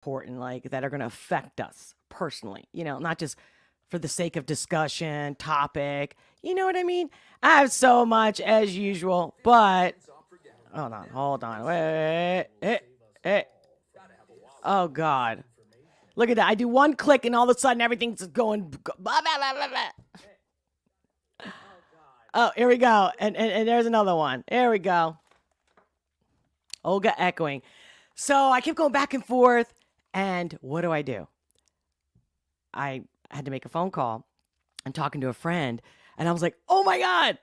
important, like that are going to affect us personally, not just for the sake of discussion, topic. You know what I mean? I have so much as usual, but hold on. Wait, hey. Oh, God. Look at that. I do one click and all of a sudden everything's going blah, blah, blah, blah, blah. Oh, here we go. And there's another one. There we go. Olga echoing. So I kept going back and forth. And what do? I had to make a phone call and talking to a friend. And I was like, oh my God.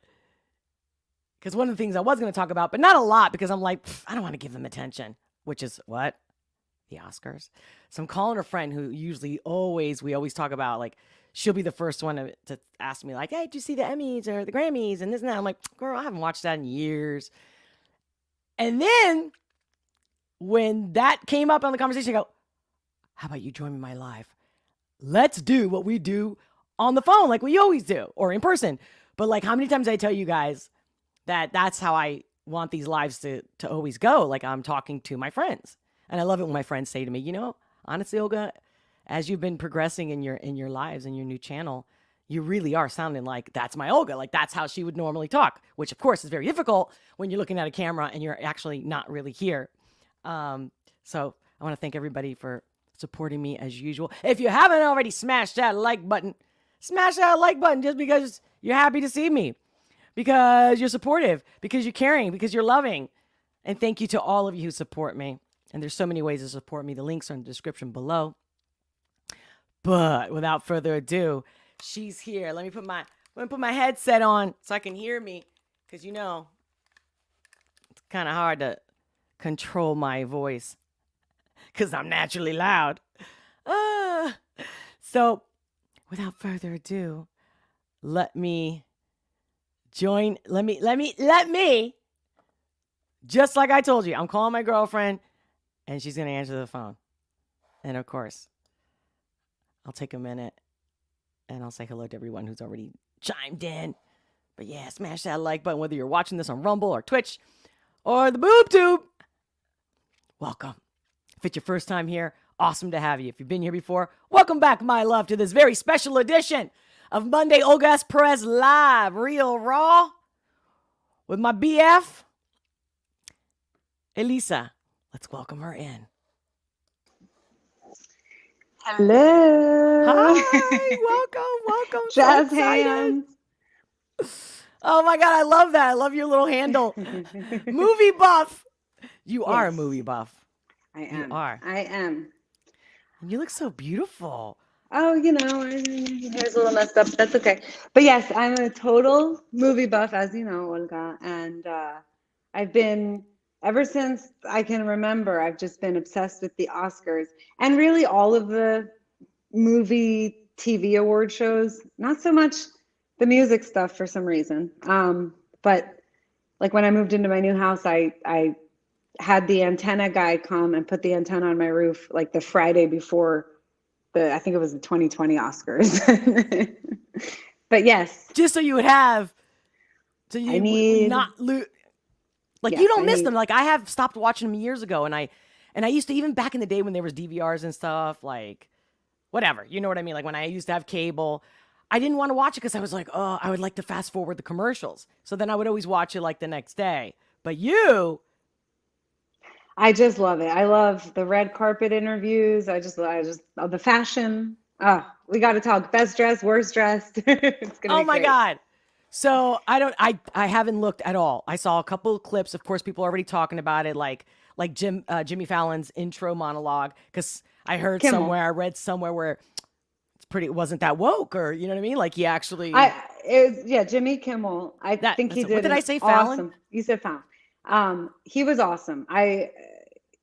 Because one of the things I was going to talk about, but not a lot because I'm like, I don't want to give them attention, which is what? The Oscars. So I'm calling a friend who we always talk about, like, she'll be the first one to ask me, like, hey, did you see the Emmys or the Grammys and this and that? I'm like, girl, I haven't watched that in years. And then when that came up on the conversation, I go, how about you join me my live? Let's do what we do on the phone like we always do, or in person. But like, how many times did I tell you guys that that's how I want these lives to always go? Like, I'm talking to my friends. And I love it when my friends say to me, honestly, Olga, as you've been progressing in your lives and your new channel, you really are sounding like that's my Olga. Like, that's how she would normally talk, which of course is very difficult when you're looking at a camera and you're actually not really here. So I want to thank everybody for supporting me as usual. If you haven't already smashed that like button, smash that like button just because you're happy to see me, because you're supportive, because you're caring, because you're loving. And thank you to all of you who support me. And there's so many ways to support me. The links are in the description below. But without further ado, she's here. Let me put my headset on so I can hear me, because it's kind of hard to control my voice because I'm naturally loud. So without further ado, let me, just like I told you, I'm calling my girlfriend and she's going to answer the phone. And of course, I'll take a minute and I'll say hello to everyone who's already chimed in. But yeah, smash that like button, whether you're watching this on Rumble or Twitch or the Boob Tube. Welcome. If it's your first time here, awesome to have you. If you've been here before, welcome back, my love, to this very special edition of Monday Olga S. Pérez Live, Real Raw, with my BF, Elisa. Let's welcome her in. Hello. Hi, welcome. Jazz So excited. hands. Oh my God, I love that. I love your little handle. Movie buff. You are a movie buff. I am. You are. I am. And you look so beautiful. Oh, hair's a little messed up. That's okay. But yes, I'm a total movie buff, as you know, Olga. And I've been, ever since I can remember, I've just been obsessed with the Oscars and really all of the movie TV award shows. Not so much the music stuff for some reason. But like when I moved into my new house, I had the antenna guy come and put the antenna on my roof like the Friday before I think it was the 2020 Oscars. But yes. Just so you would have, so you would not lose. Like, yes, you don't miss them. Like, I have stopped watching them years ago. And I used to, even back in the day when there was DVRs and stuff, like, whatever. You know what I mean? Like, when I used to have cable, I didn't want to watch it because I was like, oh, I would like to fast forward the commercials. So then I would always watch it like the next day. But I just love it. I love the red carpet interviews. I just love the fashion. We got to talk best dressed, worst dressed. It's gonna be my God. So I haven't looked at all. I saw a couple of clips. Of course, people are already talking about it, like Jimmy Fallon's intro monologue, because I heard somewhere, I read somewhere where it wasn't that woke, or you know what I mean? Like, he actually, Jimmy Kimmel. I think he did. What did I say? Fallon? Awesome. You said Fallon. He was awesome.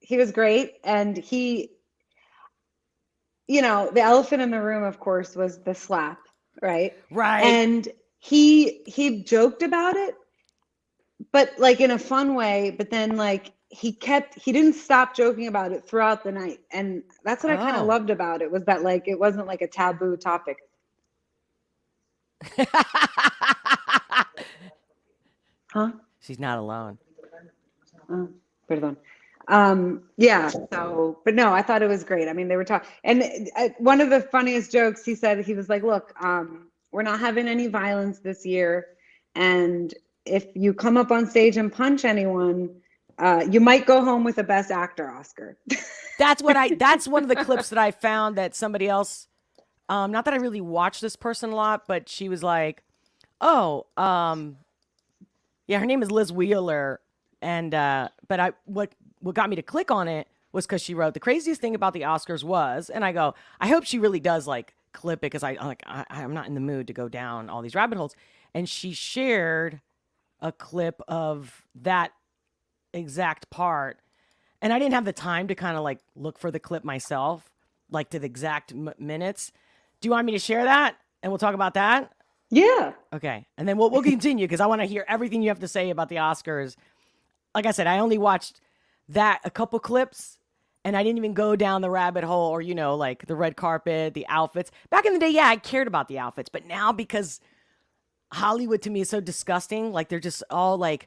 He was great, and he, the elephant in the room, of course, was the slap, right? Right. And he joked about it, but like in a fun way. But then like he didn't stop joking about it throughout the night, and that's what I kind of loved about it, was that like it wasn't like a taboo topic. Huh? She's not alone. Perdón. Yeah. So, but no, I thought it was great. I mean, they were talking, and one of the funniest jokes he said, he was like, "Look, we're not having any violence this year, and if you come up on stage and punch anyone, you might go home with a Best Actor Oscar." That's one of the clips that I found that somebody else, not that I really watch this person a lot, but she was like, oh, yeah, her name is Liz Wheeler. And, but what got me to click on it was because she wrote, the craziest thing about the Oscars was, and I go, I hope she really does like clip it because I'm not in the mood to go down all these rabbit holes. And she shared a clip of that exact part. And I didn't have the time to kind of like look for the clip myself, like to the exact minutes. Do you want me to share that? And we'll talk about that? Yeah. Okay. And then we'll continue because I want to hear everything you have to say about the Oscars. Like I said, I only watched that a couple clips and I didn't even go down the rabbit hole or, you know, like the red carpet, the outfits. Back in the day, yeah, I cared about the outfits. But now because Hollywood to me is so disgusting, like they're just all like,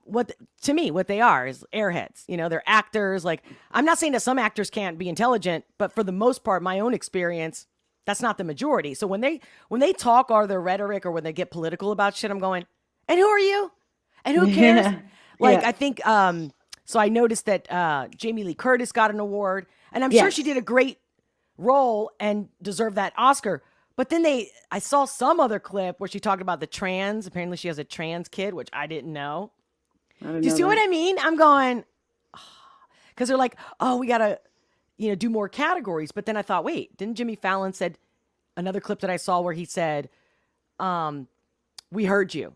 what they are is airheads. You know, they're actors. Like, I'm not saying that some actors can't be intelligent, but for the most part, my own experience, that's not the majority. So when they talk or their rhetoric or when they get political about shit, I'm going, and who are you? And who cares? Yeah. Like, Yeah. I think, so I noticed that Jamie Lee Curtis got an award, and I'm sure Yes. she did a great role and deserved that Oscar. But then I saw some other clip where she talked about the trans. Apparently she has a trans kid, which I didn't know. Do you see what I mean? I'm going, because they're like, oh, we got to, you know, do more categories. But then I thought, wait, didn't Jimmy Fallon said another clip that I saw where he said, we heard you.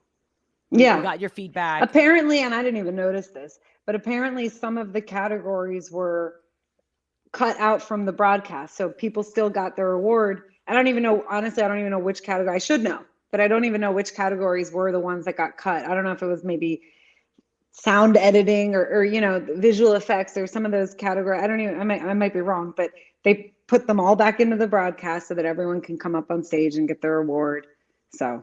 Yeah. We got your feedback. Apparently, and I didn't even notice this, but apparently some of the categories were cut out from the broadcast. So people still got their award. I don't even know, honestly, I don't even know which category. I should know, but I don't even know which categories were the ones that got cut. I don't know if it was maybe sound editing or you know, visual effects or some of those categories. I don't even, I might be wrong, but they put them all back into the broadcast so that everyone can come up on stage and get their award. So.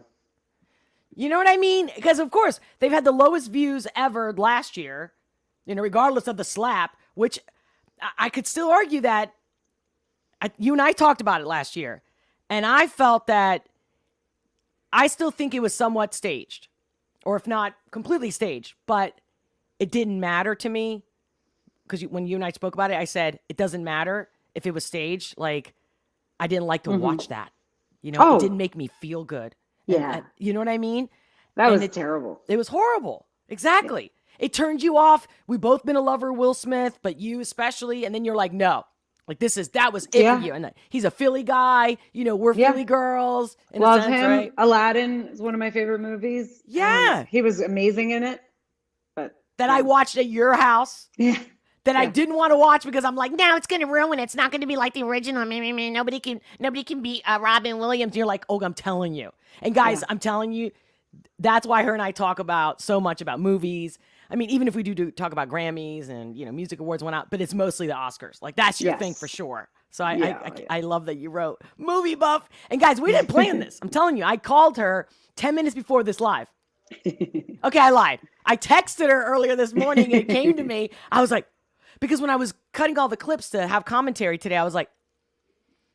You know what I mean? Because of course they've had the lowest views ever last year, you know, regardless of the slap, which I could still argue that you and I talked about it last year. And I felt that I still think it was somewhat staged, or if not completely staged, but it didn't matter to me because when you and I spoke about it, I said it doesn't matter if it was staged. Like, I didn't like to watch that. You know, it didn't make me feel good. Yeah. You know what I mean? That was terrible. It was horrible. Exactly. Yeah. It turned you off. We've both been a lover of Will Smith, but you especially. And then you're like, no, like that was it for you. And he's a Philly guy. You know, we're Philly girls. Love him. Right? Aladdin is one of my favorite movies. Yeah. He was amazing in it. But that I watched at your house. Yeah. That I didn't want to watch because I'm like, no, it's going to ruin it. It's not going to be like the original. Nobody can beat Robin Williams. And you're like, oh, I'm telling you. And guys, I'm telling you, that's why her and I talk about so much about movies. I mean, even if we do talk about Grammys and, you know, music awards went out, but it's mostly the Oscars. Like, that's your thing for sure. So I love that you wrote movie buff. And guys, we didn't plan this. I'm telling you, I called her 10 minutes before this live. Okay, I lied. I texted her earlier this morning. It came to me. I was like, because when I was cutting all the clips to have commentary today, I was like,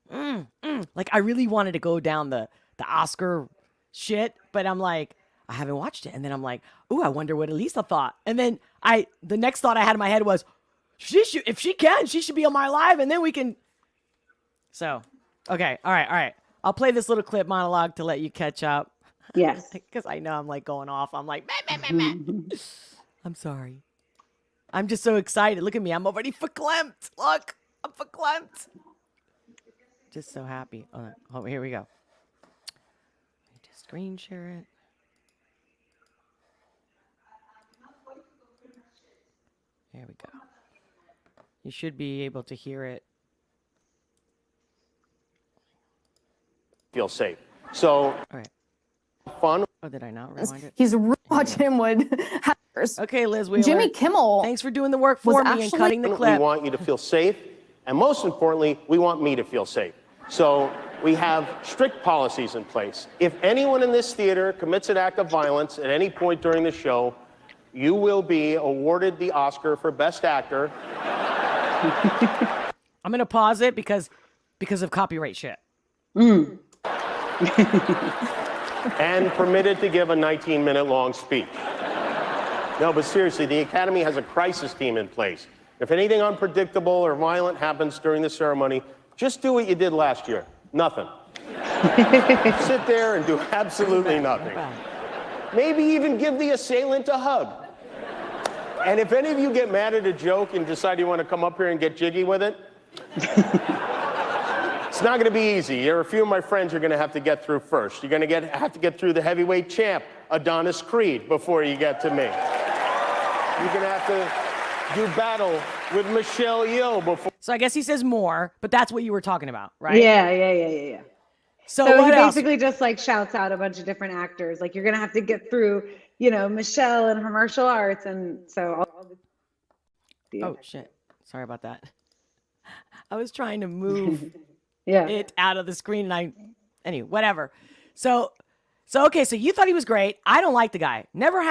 like I really wanted to go down the Oscar shit, but I'm like, I haven't watched it. And then I'm like, ooh, I wonder what Elisa thought. And then the next thought I had in my head was, if she can, she should be on my live and then we can. So, okay. All right. I'll play this little clip monologue to let you catch up. Yes. Because I know I'm like going off. I'm like, I'm sorry. I'm just so excited. Look at me. I'm already verklempt. Look, I'm verklempt. Just so happy. Oh, here we go. Let me just screen share it. There we go. You should be able to hear it. Feel safe. So, all right. Fun. Oh, did I not rewind it? He's watch him would. Okay, Liz Wheeler. Jimmy Kimmel. Thanks for doing the work for me and cutting the clip. We want you to feel safe, and most importantly, we want me to feel safe. So we have strict policies in place. If anyone in this theater commits an act of violence at any point during the show, you will be awarded the Oscar for Best Actor. I'm gonna pause it because of copyright shit. And permitted to give a 19-minute long speech. No, but seriously, the Academy has a crisis team in place. If anything unpredictable or violent happens during the ceremony, just do what you did last year. Nothing. Sit there and do absolutely nothing. Maybe even give the assailant a hug. And if any of you get mad at a joke and decide you want to come up here and get jiggy with it, it's not going to be easy. There are a few of my friends you're going to have to get through first. You're going to have to get through the heavyweight champ, Adonis Creed, before you get to me. You're going to have to do battle with Michelle Yeoh before. So I guess he says more, but that's what you were talking about, right? Yeah. So So what he else? basically just like shouts out a bunch of different actors. Like, you're gonna have to get through, you know, Michelle and her martial arts, and so Oh shit! Sorry about that. I was trying to move yeah. it out of the screen, and anyway, whatever. So okay. So you thought he was great. I don't like the guy. Never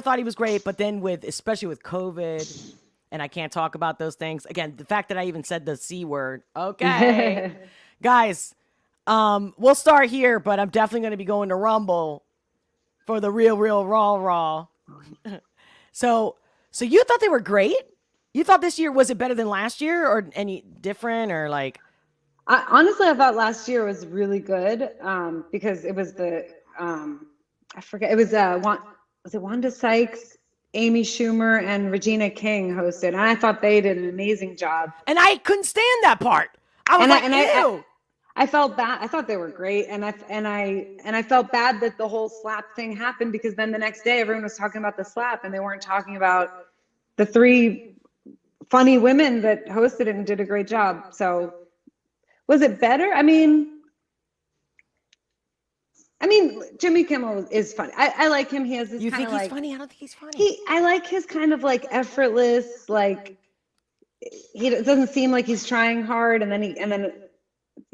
thought he was great. But then especially with COVID, and I can't talk about those things again. The fact that I even said the C word. Okay, guys. We'll start here, but I'm definitely going to be going to Rumble for the real raw. So you thought they were great? You thought this year, was it better than last year or any different or like? Honestly, I thought last year was really good because it was I forget, it was it Wanda Sykes, Amy Schumer, and Regina King hosted, and I thought they did an amazing job. And I couldn't stand that part. I was ew. I felt bad. I thought they were great, and I felt bad that the whole slap thing happened, because then the next day everyone was talking about the slap and they weren't talking about the 3 funny women that hosted it and did a great job. So, was it better? I mean, Jimmy Kimmel is funny. I like him. He has this. You kind think of he's like, funny? I don't think he's funny. I like his kind of like effortless, like it doesn't seem like he's trying hard, and then he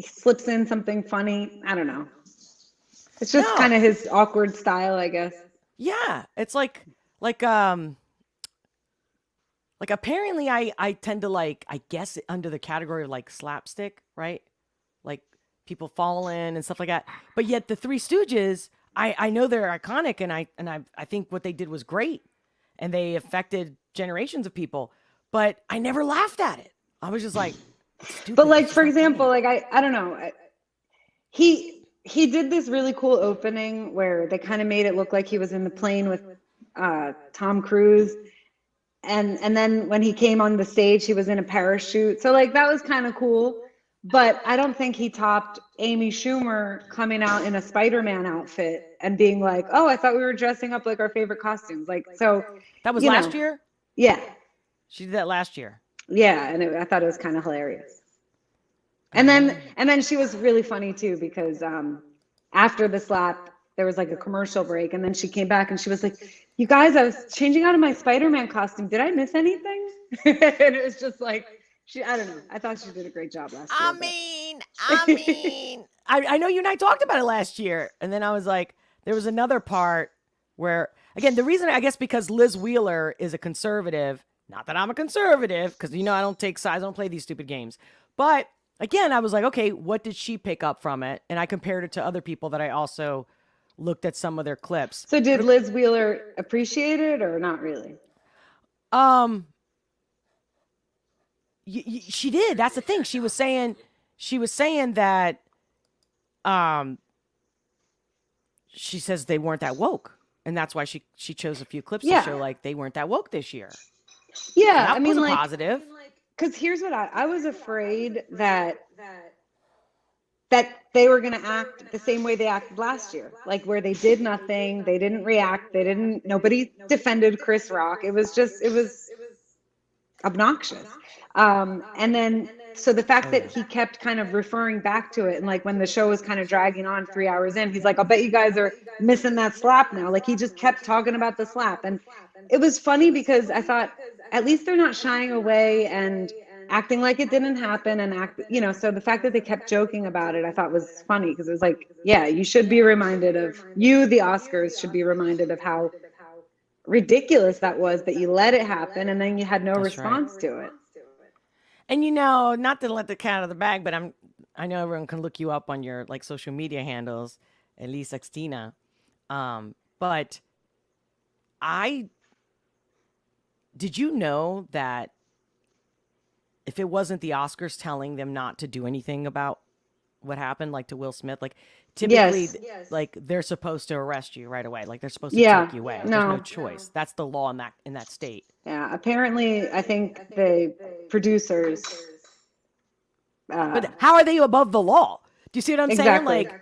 slips in something funny. I don't know. It's just kind of his awkward style, I guess. Yeah, it's like apparently I tend to like, I guess under the category of like slapstick, right? Like people falling and stuff like that. But yet the Three Stooges, I know they're iconic, and I think what they did was great, and they affected generations of people. But I never laughed at it. I was just like, stupid. But like, for example, like I don't know. He did this really cool opening where they kind of made it look like he was in the plane with Tom Cruise. And then when he came on the stage, he was in a parachute. So like, that was kind of cool. But I don't think he topped Amy Schumer coming out in a Spider-Man outfit and being like, "Oh, I thought we were dressing up like our favorite costumes." Like, so that was last year? Yeah. She did that last year. Yeah, and I thought it was kind of hilarious. And then she was really funny too, because after the slap, there was like a commercial break, and then she came back and she was like, "You guys, I was changing out of my Spider-Man costume. Did I miss anything?" And it was just like, I don't know. I thought she did a great job last year. I know you and I talked about it last year, and then I was like, there was another part where, again, the reason, I guess, because Liz Wheeler is a conservative. Not that I'm a conservative, because, I don't take sides. I don't play these stupid games. But again, I was like, okay, what did she pick up from it? And I compared it to other people that I also looked at some of their clips. So did Liz Wheeler appreciate it or not really? She did. That's the thing. She was saying that she says they weren't that woke. And that's why she chose a few clips to show like they weren't that woke this year. Yeah, So that was like, positive. Because here's what I was afraid that they were going to act the same way they acted last year, like where they did nothing, they didn't react, nobody defended Chris Rock. It was obnoxious. And then, so the fact that he kept kind of referring back to it, and like when the show was kind of dragging on 3 hours in, he's like, "I'll bet you guys are missing that slap now." Like, he just kept talking about the slap. And it was funny because I thought, at least they're not shying away and acting like it didn't happen, and so the fact that they kept joking about it, I thought was funny, because it was like, yeah, you should be reminded of, the Oscars should be reminded of how ridiculous that was that you let it happen and then you had no That's right. response to it. And you know, not to let the cat out of the bag, but I know everyone can look you up on your like social media handles, Elisa. But I did you know that if it wasn't the Oscars telling them not to do anything about what happened, like to Will Smith, like typically, like they're supposed to arrest you right away. Like they're supposed to Yeah. take you away. No. There's no choice. That's the law in that state. Yeah, apparently, I think the producers. But how are they above the law? Do you see what I'm saying? Exactly. Like,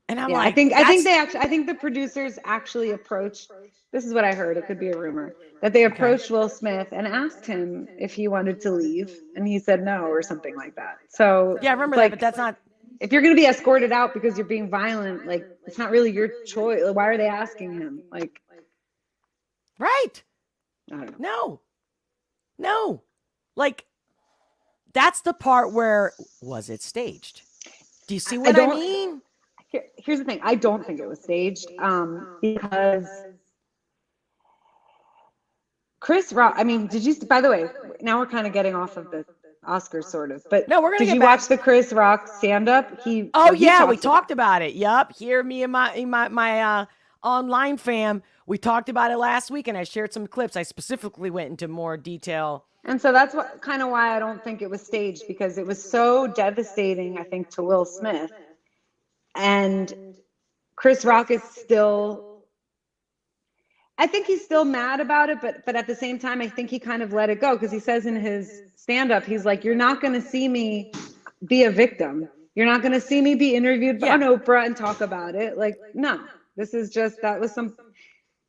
and I'm Yeah, like, I think the producers actually approached. This is what I heard. It could be a rumor that they approached Will Smith and asked him if he wanted to leave, and he said no or something like that. So yeah, I remember like, that, but that's not. If you're going to be escorted out because you're being violent, like it's not really your choice. Why are they asking him? Like, Right. I don't know. No. Like, that's the part where, was it staged? Do you see what I mean? Here's the thing. I don't think it was staged because Chris Rock, I mean, by the way, now we're kind of getting off of the Oscars sort of, but No, we're gonna did get you back. watch the Chris Rock stand-up? We talked about it. Yup. Here, me and my online fam, we talked about it last week, and I shared some clips. I specifically went into more detail. And so that's what kind of why I don't think it was staged, because it was so devastating, I think, to Will Smith. And Chris Rock is still, I think he's still mad about it, but at the same time, I think he kind of let it go, because he says in his stand-up, he's like, you're not going to see me be a victim. You're not going to see me be interviewed on Oprah and talk about it. Like, no, this is just, that was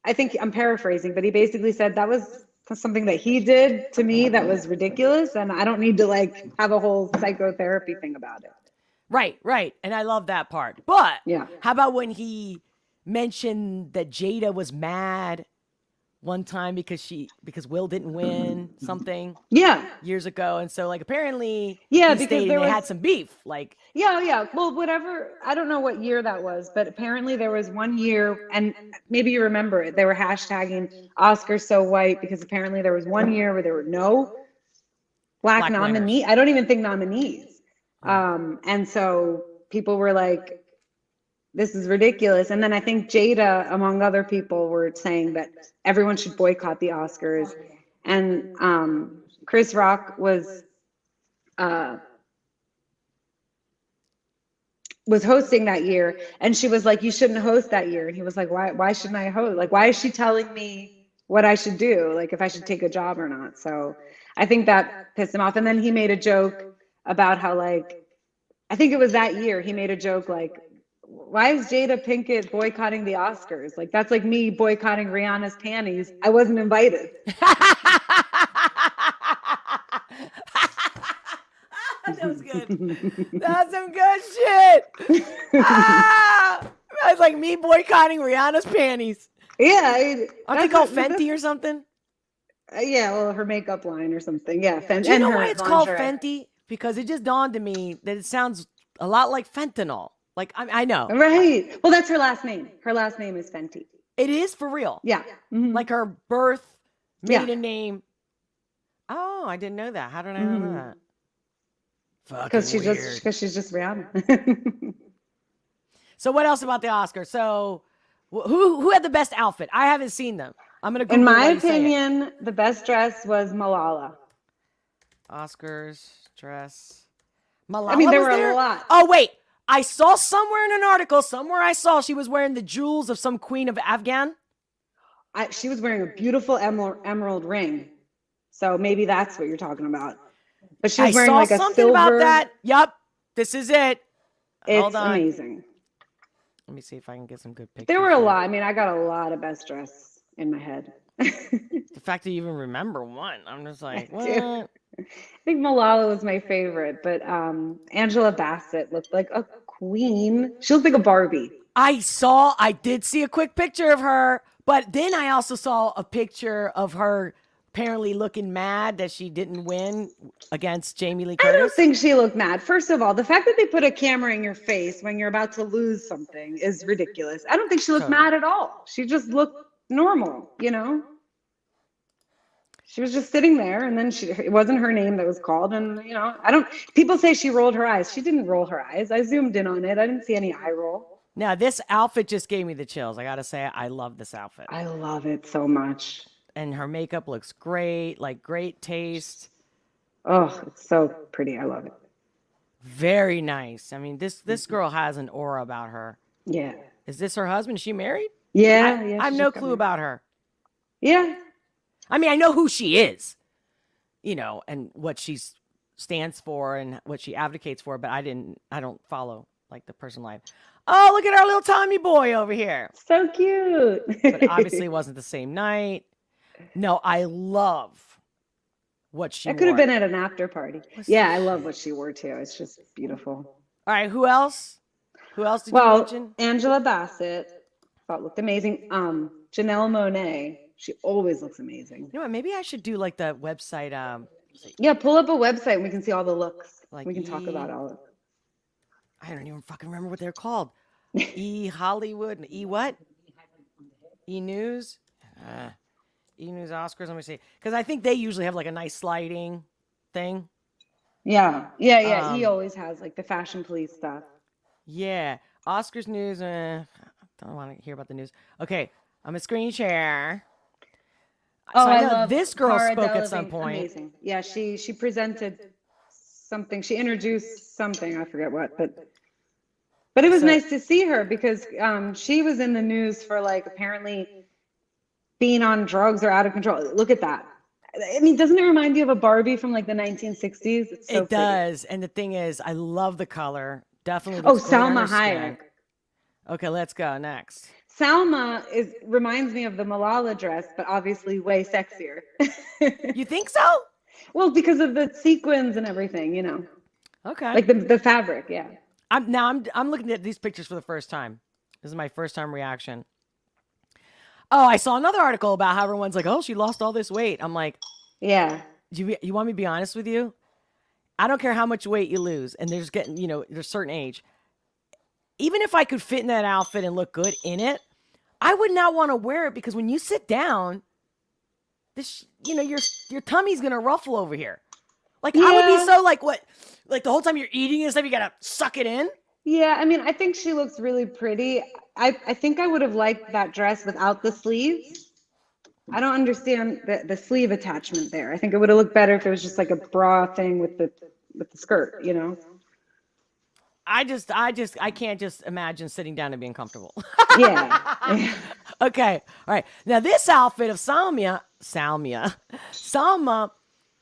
I think I'm paraphrasing, but he basically said that was something that he did to me that was ridiculous, and I don't need to like have a whole psychotherapy thing about it. Right. And I love that part. But Yeah. how about when he mentioned that Jada was mad one time because Will didn't win something years ago, and so like apparently because they had some beef. Like well, whatever, I don't know what year that was, but apparently there was one year, and maybe you remember it, they were hashtagging Oscars so white, because apparently there was one year where there were no black nominees. I don't even think nominees. And so people were like, this is ridiculous. And then I think Jada, among other people, were saying that everyone should boycott the Oscars. And Chris Rock was hosting that year, and she was like, you shouldn't host that year. And he was like, why shouldn't I host? Like, why is she telling me what I should do? Like, if I should take a job or not. So I think that pissed him off. And then he made a joke about how, like, I think it was that year, he made a joke like, why is Jada Pinkett boycotting the Oscars? Like, that's like me boycotting Rihanna's panties. I wasn't invited. That was good. That's some good shit. That's like me boycotting Rihanna's panties. Yeah. Aren't they called Fenty or something? Yeah, well, her makeup line or something. Yeah, Fenty. Do you know why it's called Fenty? Because it just dawned on me that it sounds a lot like fentanyl. Like, I know. Right. Well, that's her last name. Her last name is Fenty. It is for real. Yeah. Mm-hmm. Like her birth, maiden name. Oh, I didn't know that. How did I know that? Because she's just Rihanna. So what else about the Oscars? So who had the best outfit? I haven't seen them. I'm gonna Google In my while you say it. opinion, the best dress was Malala. Oscars dress. Malala. I mean, there was were there? a lot. Oh wait, I saw somewhere in an article. I saw she was wearing the jewels of some queen of Afghan. She was wearing a beautiful emerald ring. So maybe that's what you're talking about. But she was wearing like a something silver. about that. Yup, this is it. Hold It's on. amazing. Let me see if I can get some good pictures. There were a lot. I mean, I got a lot of best dress in my head. The fact that you even remember one, I'm just like, what? I think Malala was my favorite, but Angela Bassett looked like a queen. She looked like a Barbie. I did see a quick picture of her, but then I also saw a picture of her apparently looking mad that she didn't win against Jamie Lee Curtis. I don't think she looked mad. First of all, the fact that they put a camera in your face when you're about to lose something is ridiculous. I don't think she looked mad at all. She just looked normal, you know? She was just sitting there, and then it wasn't her name that was called. And, people say she rolled her eyes. She didn't roll her eyes. I zoomed in on it. I didn't see any eye roll. Now, this outfit just gave me the chills. I got to say, I love this outfit. I love it so much. And her makeup looks great, like great taste. Oh, it's so pretty. I love it. Very nice. I mean, this girl has an aura about her. Yeah. Is this her husband? Is she married? Yeah. I have no clue about her. Yeah. I mean, I know who she is, and what she stands for and what she advocates for, but I don't follow like the person live. Oh, look at our little Tommy boy over here. So cute. But obviously it wasn't the same night. No, I love what she That could have wore. been at an after party. Yeah, I love what she wore too. It's just beautiful. All right, who else? Who else did you mention? Angela Bassett thought looked amazing. Janelle Monáe, she always looks amazing. You know what? Maybe I should do like the website. Yeah, pull up a website and we can see all the looks. Like we can talk about all of it. I don't even fucking remember what they're called. E Hollywood, E what? E News, E News Oscars. Let me see, because I think they usually have like a nice sliding thing. Yeah. He always has like the fashion police stuff. Yeah, Oscars news. Don't want to hear about the news. Okay, I'm a screen share. Oh, so I know love this girl Cara spoke at some Delevingne. point. Amazing. Yeah, she presented something. She introduced something. I forget what, but it was nice to see her because she was in the news for like apparently being on drugs or out of control. Look at that. I mean, doesn't it remind you of a Barbie from like the 1960s? It's so It does. And the thing is, I love the color. Definitely. Oh, looks great on Salma her skin. Hayek. Okay, let's go next. Salma reminds me of the Malala dress, but obviously way sexier. You think so? Well, because of the sequins and everything, Okay. like the fabric. Yeah. I'm looking at these pictures for the first time. This is my first time reaction. Oh, I saw another article about how everyone's like, oh, she lost all this weight. I'm like, Yeah. you want me to be honest with you? I don't care how much weight you lose, and there's a certain age. Even if I could fit in that outfit and look good in it, I would not want to wear it because when you sit down, your tummy's gonna ruffle over here. Like I would be so like what, like the whole time you're eating and stuff, you gotta suck it in. Yeah, I mean, I think she looks really pretty. I think I would have liked that dress without the sleeves. I don't understand the sleeve attachment there. I think it would have looked better if it was just like a bra thing with the skirt, I can't just imagine sitting down and being comfortable. Yeah. Okay. All right. Now this outfit of Salma,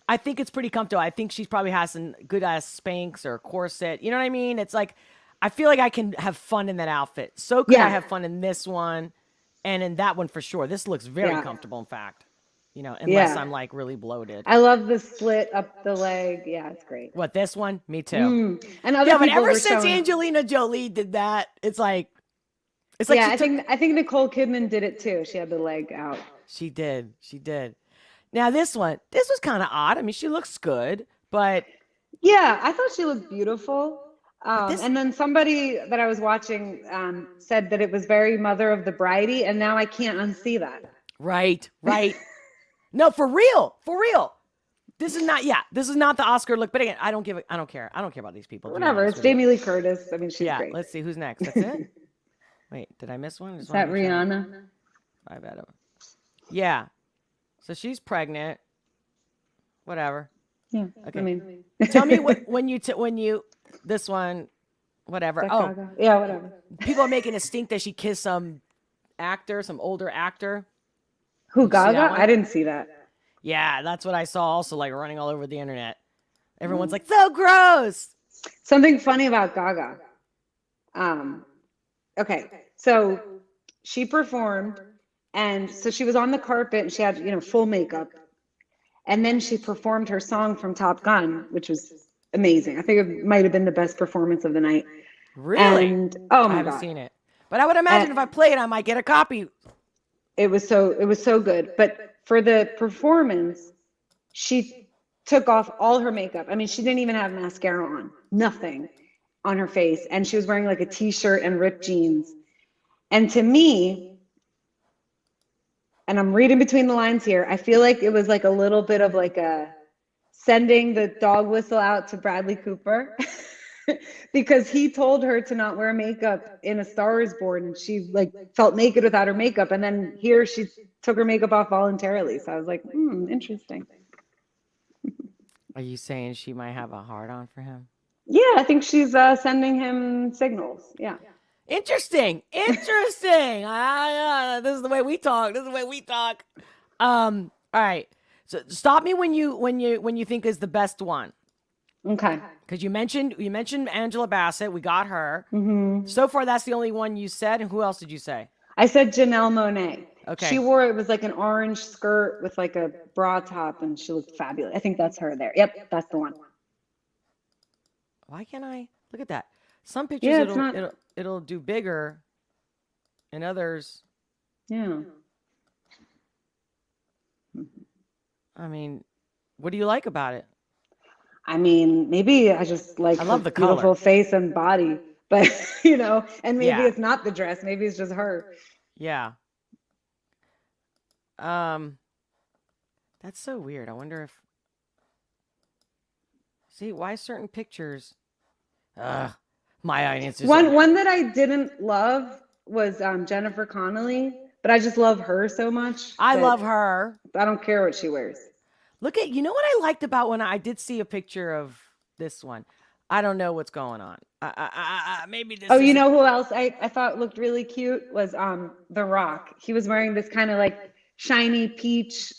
I think it's pretty comfortable. I think she probably has some good ass Spanx or corset. You know what I mean? It's like, I feel like I can have fun in that outfit. So could I have fun in this one and in that one for sure. This looks very comfortable, in fact. Unless I'm like really bloated. I love the split up the leg. Yeah, it's great. What, this one? Me too. And other But people ever were since showing... Angelina Jolie did that, it's like yeah, I think Nicole Kidman did it too. She had the leg out. She did. Now this was kind of odd. I mean, she looks good, but yeah, I thought she looked beautiful. And then somebody that I was watching said that it was very Mother of the Bridey, and now I can't unsee that. Right. No, for real. This is not the Oscar look. But again, I don't care. I don't care about these people. Whatever. It's Jamie Lee Curtis. I mean, she's great. Let's see who's next. That's it. Wait, did I miss one? Is that Rihanna? I bet. Yeah. So she's pregnant. Whatever. Yeah. Okay. I mean, tell me when you this one, whatever. yeah, whatever. People are making a stink that she kissed some older actor. Who, Gaga? I didn't see that. Yeah, that's what I saw also, like running all over the internet. Everyone's like, so gross. Something funny about Gaga. Okay, so she performed, and so she was on the carpet and she had, full makeup. And then she performed her song from Top Gun, which was amazing. I think it might have been the best performance of the night. Really? And oh my I haven't God. seen it. But I would imagine if I play it, I might get a copy. It was so good. But for the performance, she took off all her makeup. I mean, she didn't even have mascara on, nothing on her face. And she was wearing like a t-shirt and ripped jeans. And to me, and I'm reading between the lines here. I feel like it was like a little bit of like a sending the dog whistle out to Bradley Cooper because he told her to not wear makeup in A Star Is Born, and she like felt naked without her makeup, and then here she took her makeup off voluntarily. So I was like, interesting. Are you saying she might have a hard on for him? Yeah, I think she's sending him signals. Yeah. Interesting. This is the way we talk. All right. So stop me when you think is the best one. Okay. Because you mentioned Angela Bassett. We got her. Mm-hmm. So far, that's the only one you said. And who else did you say? I said Janelle Monáe. Okay. She wore, it was like an orange skirt with like a bra top, and she looked fabulous. I think that's her there. Yep, that's the one. Why can't I look at that? Some pictures Yeah, it'll do bigger, and others. Yeah. I mean, what do you like about it? I mean, maybe I just like I love her the color. beautiful face and body, but and maybe Yeah. it's not the dress. Maybe it's just her. Yeah. That's so weird. I wonder if. See, why certain pictures? My audience is One that I didn't love was Jennifer Connelly, but I just love her so much. I that love her. I don't care what she wears. Look at, you know what I liked about when I did see a picture of this one? I don't know what's going on. Maybe this. Oh, you know who else I thought looked really cute was The Rock. He was wearing this kind of like shiny peach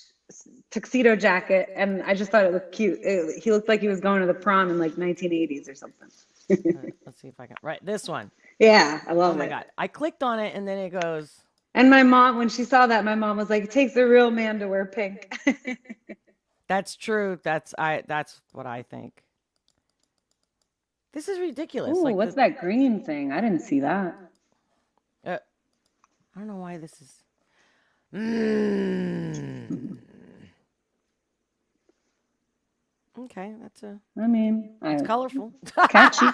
tuxedo jacket, and I just thought it looked cute. He looked like he was going to the prom in like 1980s or something. Right, let's see if I can. Right, this one. Yeah, I love it. Oh my God. I clicked on it and then it goes. And my mom, when she saw that, my mom was like, "It takes a real man to wear pink." That's true. That's what I think. This is ridiculous. Ooh, like what's that green thing? I didn't see that. I don't know why this is. Okay, I mean, it's colorful. catchy.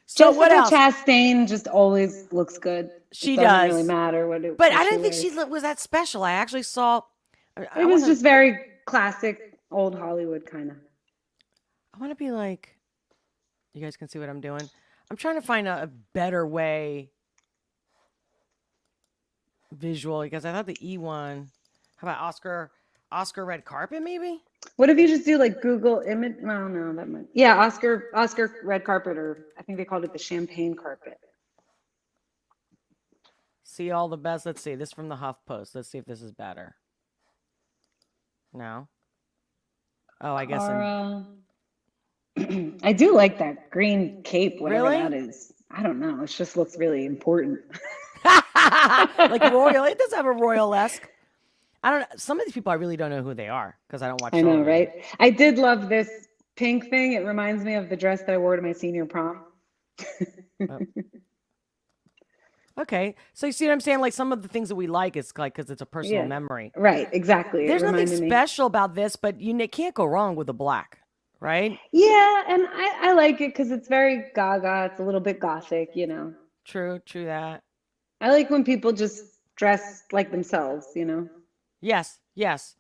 So what else? Jessica Chastain just always looks good. She It doesn't does. really matter what it. But what I didn't think wears. she was that special. I actually saw. It was just very classic old Hollywood kind of. I want to be like. You guys can see what I'm doing. I'm trying to find a better way. Visual, because I thought the E one. How about Oscar red carpet maybe? What if you just do like Google image? No, that might. Yeah, Oscar red carpet, or I think they called it the champagne carpet. See all the best. Let's see. This from the HuffPost. Let's see if this is better. No. Oh, I guess. I do like that green cape, whatever Really? that is. I don't know. It just looks really important. Like royal. It does have a royal-esque. I don't know. Some of these people I really don't know who they are because I don't watch. I know, television. right? I did love this pink thing. It reminds me of the dress that I wore to my senior prom. Okay, so you see what I'm saying? Like some of the things that we like, it's like because it's a personal Yeah. memory. Right, exactly. There's It nothing reminded me. special about this, but you can't go wrong with the black, right? Yeah, and I like it because it's very gaga. It's a little bit gothic, True that. I like when people just dress like themselves, Yes. That's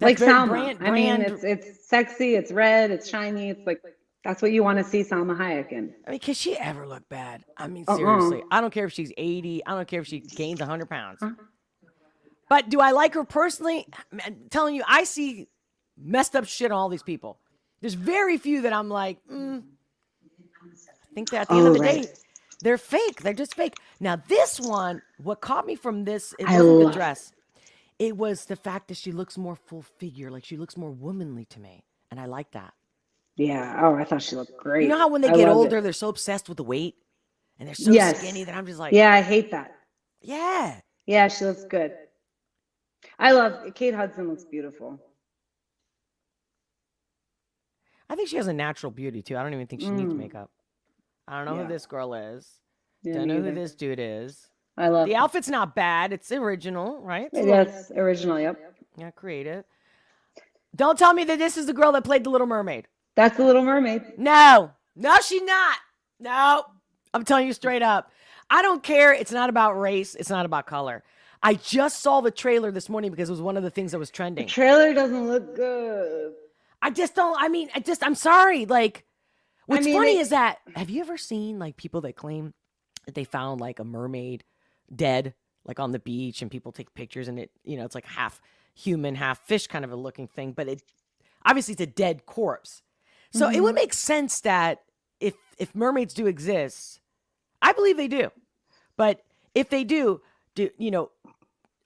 like very Salma. I mean, it's sexy, it's red, it's shiny. It's like that's what you want to see Salma Hayek in. I mean, can she ever look bad? I mean, seriously. I don't care if she's 80. I don't care if she gains 100 pounds. But do I like her personally? I'm telling you, I see messed up shit on all these people. There's very few that I'm like, I think that at the end of the day, they're fake. They're just fake. Now, this one, what caught me from this, it wasn't the dress. It was the fact that she looks more full figure. Like she looks more womanly to me. And I like that. Yeah. Oh, I thought she looked great. You know how when they get older, they're so obsessed with the weight and they're so skinny that I'm just like, yeah, I hate that. Yeah. Yeah, she looks good. I love Kate Hudson looks beautiful. I think she has a natural beauty too. I don't even think she needs makeup. I don't know who this girl is. Yeah, Don't know who this dude is. I love the outfit's not bad. It's original, right? That's original. Yep. Yeah, creative. Don't tell me that this is the girl that played the Little Mermaid. That's the Little Mermaid. No, she's not. No, I'm telling you straight up. I don't care. It's not about race. It's not about color. I just saw the trailer this morning because it was one of the things that was The trending. trailer doesn't look good. I just don't. I mean, I'm sorry. Like, what's mean, funny is that have you ever seen like people that claim that they found like a mermaid dead, like on the beach, and people take pictures and it's like half human, half fish kind of a looking thing, but it obviously it's a dead corpse. So it would make sense that if mermaids do exist, I believe they do, but if they do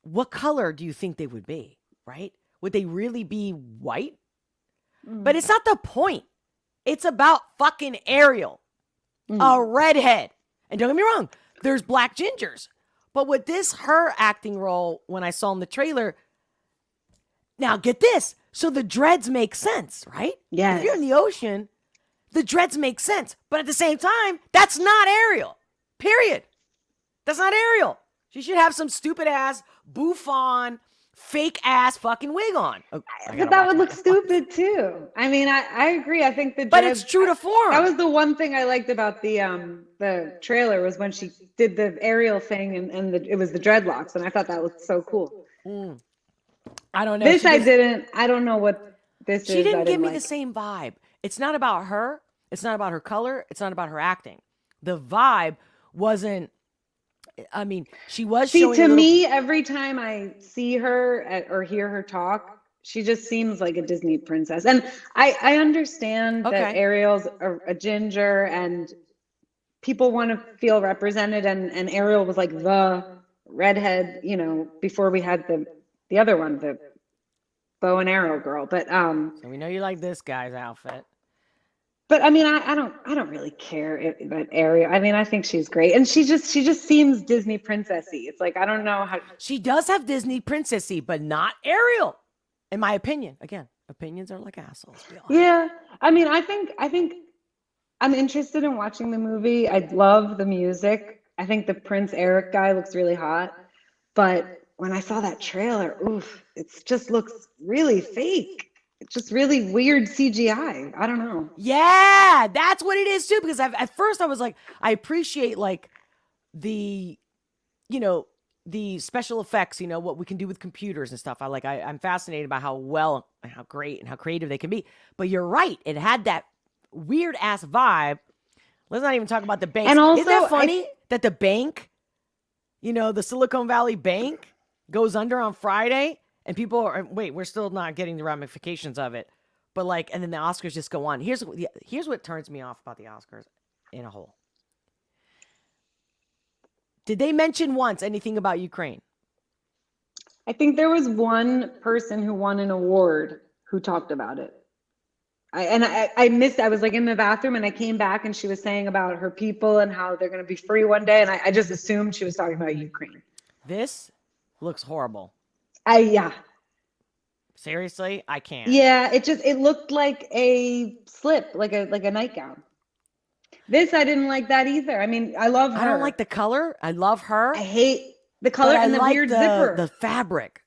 what color do you think they would be? Right? Would they really be white? But it's not the point. It's about fucking Ariel, a redhead. And don't get me wrong, there's black gingers. But with her acting role, when I saw in the trailer, now get this. So the dreads make sense, right? Yes. If you're in the ocean, the dreads make sense. But at the same time, that's not Ariel. Period. That's not Ariel. She should have some stupid ass, bouffant, fake ass fucking wig on. Oh, but that would look stupid too. I mean, I agree. I think but it's true to form. That was the one thing I liked about the trailer was when she did the Ariel thing and it was the dreadlocks, and I thought that was so cool. I don't know. This I didn't. I don't know what this is. She didn't give me like. the same vibe. It's not about her. It's not about her color. It's not about her acting. The vibe wasn't. I mean, she was showing to me, every time I see her or hear her talk, she just seems like a Disney princess. And I understand that Ariel's a ginger and people want to feel represented. And Ariel was like the redhead, before we had the other one, the bow and arrow girl. But so we know you like this guy's outfit. But I mean, I don't really care about Ariel. I mean, I think she's great, and she just seems Disney princessy. It's like I don't know how she does have Disney princessy, but not Ariel, in my opinion. Again, opinions are like assholes. Yeah, I mean, I think I'm interested in watching the movie. I love the music. I think the Prince Eric guy looks really hot, but when I saw that trailer, oof, it just looks really fake. It's just really weird CGI. I don't know. Yeah, that's what it is too. Because at first I was like, I appreciate like the special effects, what we can do with computers and stuff. I'm fascinated by how well and how great and how creative they can be. But you're right. It had that weird ass vibe. Let's not even talk about the bank. And also, isn't that funny that the bank, the Silicon Valley Bank goes under on Friday? And people are, wait, we're still not getting the ramifications of it. But and then the Oscars just go on. Here's what turns me off about the Oscars in a whole. Did they mention once anything about Ukraine? I think there was one person who won an award who talked about it. I missed, I was like in the bathroom and I came back and she was saying about her people and how they're going to be free one day. And I just assumed she was talking about Ukraine. This looks horrible. Yeah. Seriously, I can't. Yeah, it looked like a slip, like a nightgown. This I didn't like that either. I mean, I love her. I don't like the color. I love her. I hate the color and the weird zipper. The fabric.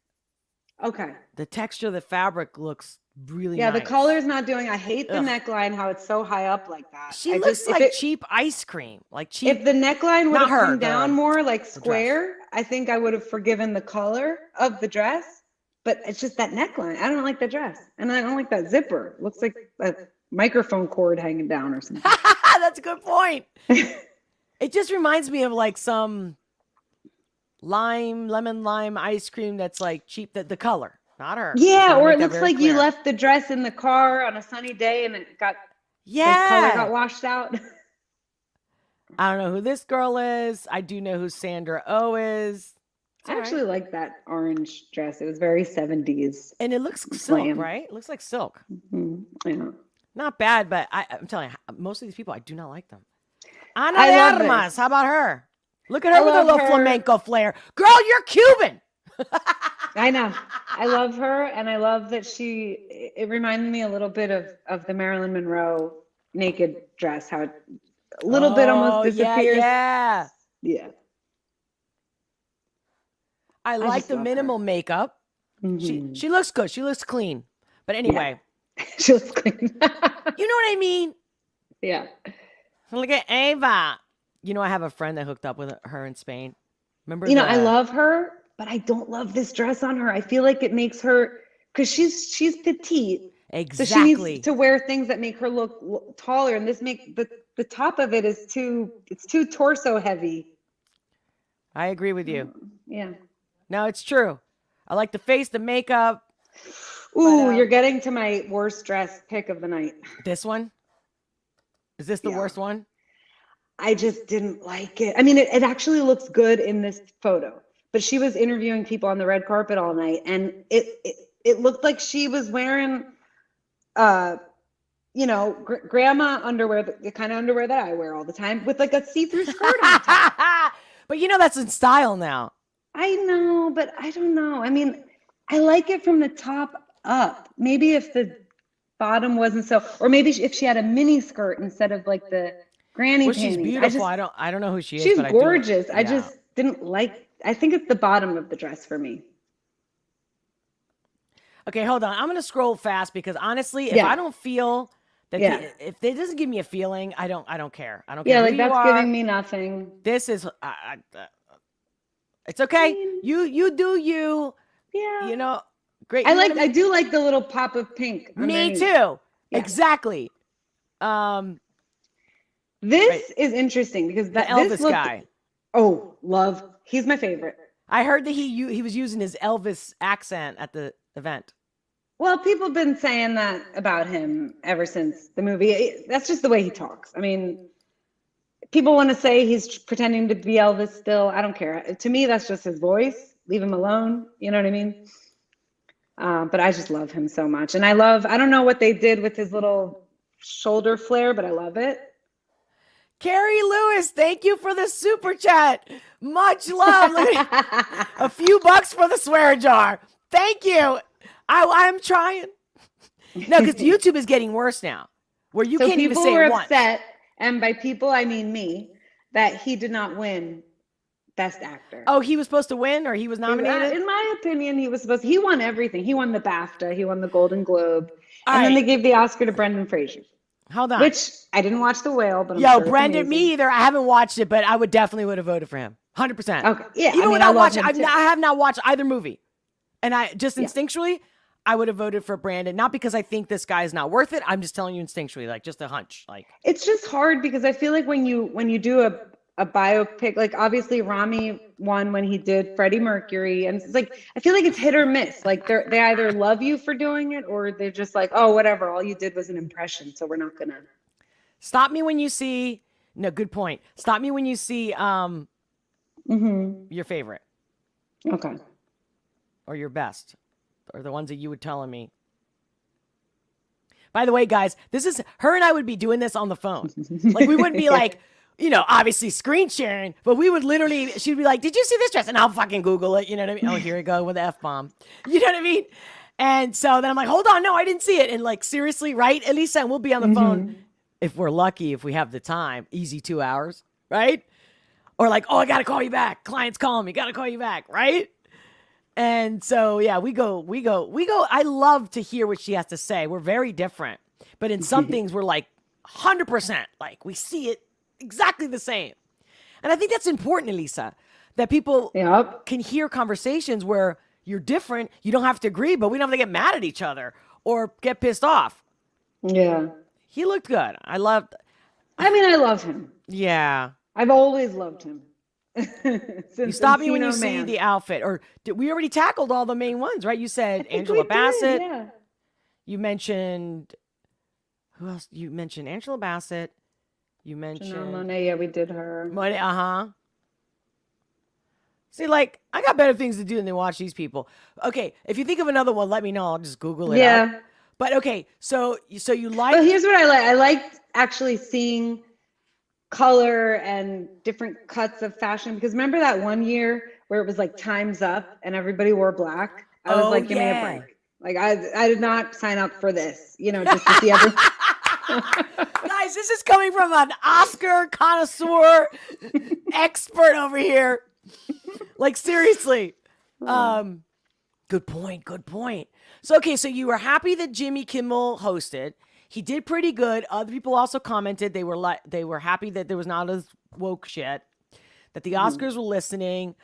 Okay. The texture of the fabric looks really nice. The color's not doing. I hate the neckline, how it's so high up like that. She looks like cheap ice cream. Like cheap. If the neckline would have come down more like square, I think I would have forgiven the color of the dress. But it's just that neckline. I don't like the dress. And I don't like that zipper. It looks like a microphone cord hanging down or something. That's a good point. It just reminds me of like some lemon lime ice cream that's like cheap, the color, not her. Yeah, or it looks like you left the dress in the car on a sunny day and it got, the color got washed out. I don't know who this girl is. I do know who Sandra Oh is. I actually like that orange dress. It was very 70s. And it looks silk, right? It looks like silk. Mm-hmm. Yeah. Not bad, but I'm telling you, most of these people, I do not like them. Ana de Armas, how about her? Look at her with her little flamenco flair. Girl, you're Cuban. I know. I love her, and I love that it reminded me a little bit of the Marilyn Monroe naked dress, how it a little bit almost disappears. Yeah. I like the minimal makeup. Mm-hmm. She looks good. She looks clean. But anyway. Yeah. She looks clean. You know what I mean? Yeah. Look at Ava. I have a friend that hooked up with her in Spain. Remember? I love her. but I don't love this dress on her. I feel like it makes her, because she's petite. So she Exactly. needs to wear things that make her look taller. And this make the top of it is it's too torso heavy. I agree with you. Yeah. No, it's true. I like the face, the makeup. Ooh, you're getting to my worst dress pick of the night. This one? Is this the worst one? I just didn't like it. I mean, it actually looks good in this photo, but she was interviewing people on the red carpet all night, and it looked like she was wearing, grandma underwear, the kind of underwear that I wear all the time, with like a see-through skirt on top. But that's in style now. I know, but I don't know. I mean, I like it from the top up. Maybe if the bottom wasn't so, or maybe if she had a mini skirt instead of like the granny panties. She's beautiful. I don't know who she is. She's but gorgeous. I I just didn't like. I think it's the bottom of the dress for me. Okay, hold on. I'm gonna scroll fast because honestly, if I don't feel that, if it doesn't give me a feeling, I don't care. I don't care. Yeah, like that's giving me nothing. This is. It's okay. You do you. Yeah. Great. I do like the little pop of pink. Me too. Yeah. Exactly. This is interesting because the Elvis guy. Oh, love. He's my favorite. I heard that he was using his Elvis accent at the event. Well, people have been saying that about him ever since the movie. That's just the way he talks. I mean, people want to say he's pretending to be Elvis still. I don't care. To me, that's just his voice. Leave him alone. You know what I mean? But I just love him so much. And I don't know what they did with his little shoulder flare, but I love it. Carrie Lewis, thank you for the super chat. Much love. A few bucks for the swear jar. Thank you. I'm trying. No, because YouTube is getting worse now, where you can't even say people were once. Upset, and by people I mean me, that he did not win Best Actor. Oh, he was supposed to win, or he was nominated? In my opinion, he won everything. He won the BAFTA, he won the Golden Globe, and then they gave the Oscar to Brendan Fraser. Hold on. Which I didn't watch The Whale, but I'm sure Brendan, me either. I haven't watched it, but I would definitely would have voted for him. 100%. Okay. Yeah. Even without watching, I have not watched either movie. And I just instinctually, I would have voted for Brandon, not because I think this guy is not worth it. I'm just telling you instinctually, like just a hunch. Like it's just hard because I feel like when you do a biopic, like obviously Rami won when he did Freddie Mercury, and it's like I feel like it's hit or miss. Like they either love you for doing it, or they're just like, oh, whatever, all you did was an impression, so we're not gonna. Stop me when you see. No, good point. Stop me when you see your favorite. Okay. Or your best, or the ones that you were telling me. By the way, guys, this is her and I would be doing this on the phone. Like we wouldn't be like, obviously screen sharing, but we would literally, she'd be like, did you see this dress? And I'll fucking Google it. You know what I mean? Oh, here we go with the F-bomb. You know what I mean? And so then I'm like, hold on, no, I didn't see it. And like, seriously, right, Elisa? And we'll be on the phone if we're lucky, if we have the time, easy 2 hours, right? Or like, oh, I got to call you back. Client's calling me, got to call you back, right? And so, yeah, we go. I love to hear what she has to say. We're very different. But in some things, we're like 100%. Like, we see it exactly the same. And I think that's important, Elisa, that people can hear conversations where you're different. You don't have to agree, but we don't have to get mad at each other or get pissed off. Yeah. He looked good. I love him. Yeah. I've always loved him. You stop me when you see the outfit, or we already tackled all the main ones, right? You said Angela Bassett. Yeah. You mentioned who else? You mentioned Angela Bassett. You mentioned Janelle Monáe. Yeah, we did her. Monáe. See, like I got better things to do than to watch these people. Okay, if you think of another one, let me know. I'll just Google it. Yeah. But okay, so you like? But here's what I like. I like actually seeing color and different cuts of fashion, because remember that one year where it was like Time's Up and everybody wore black? I was like, give me a break. Like I did not sign up for this, just to see everything. Guys, this is coming from an Oscar connoisseur expert over here. Like seriously. Good point. So so you were happy that Jimmy Kimmel hosted. He did pretty good. Other people also commented they were happy that there was not as woke shit, that the Oscars were listening.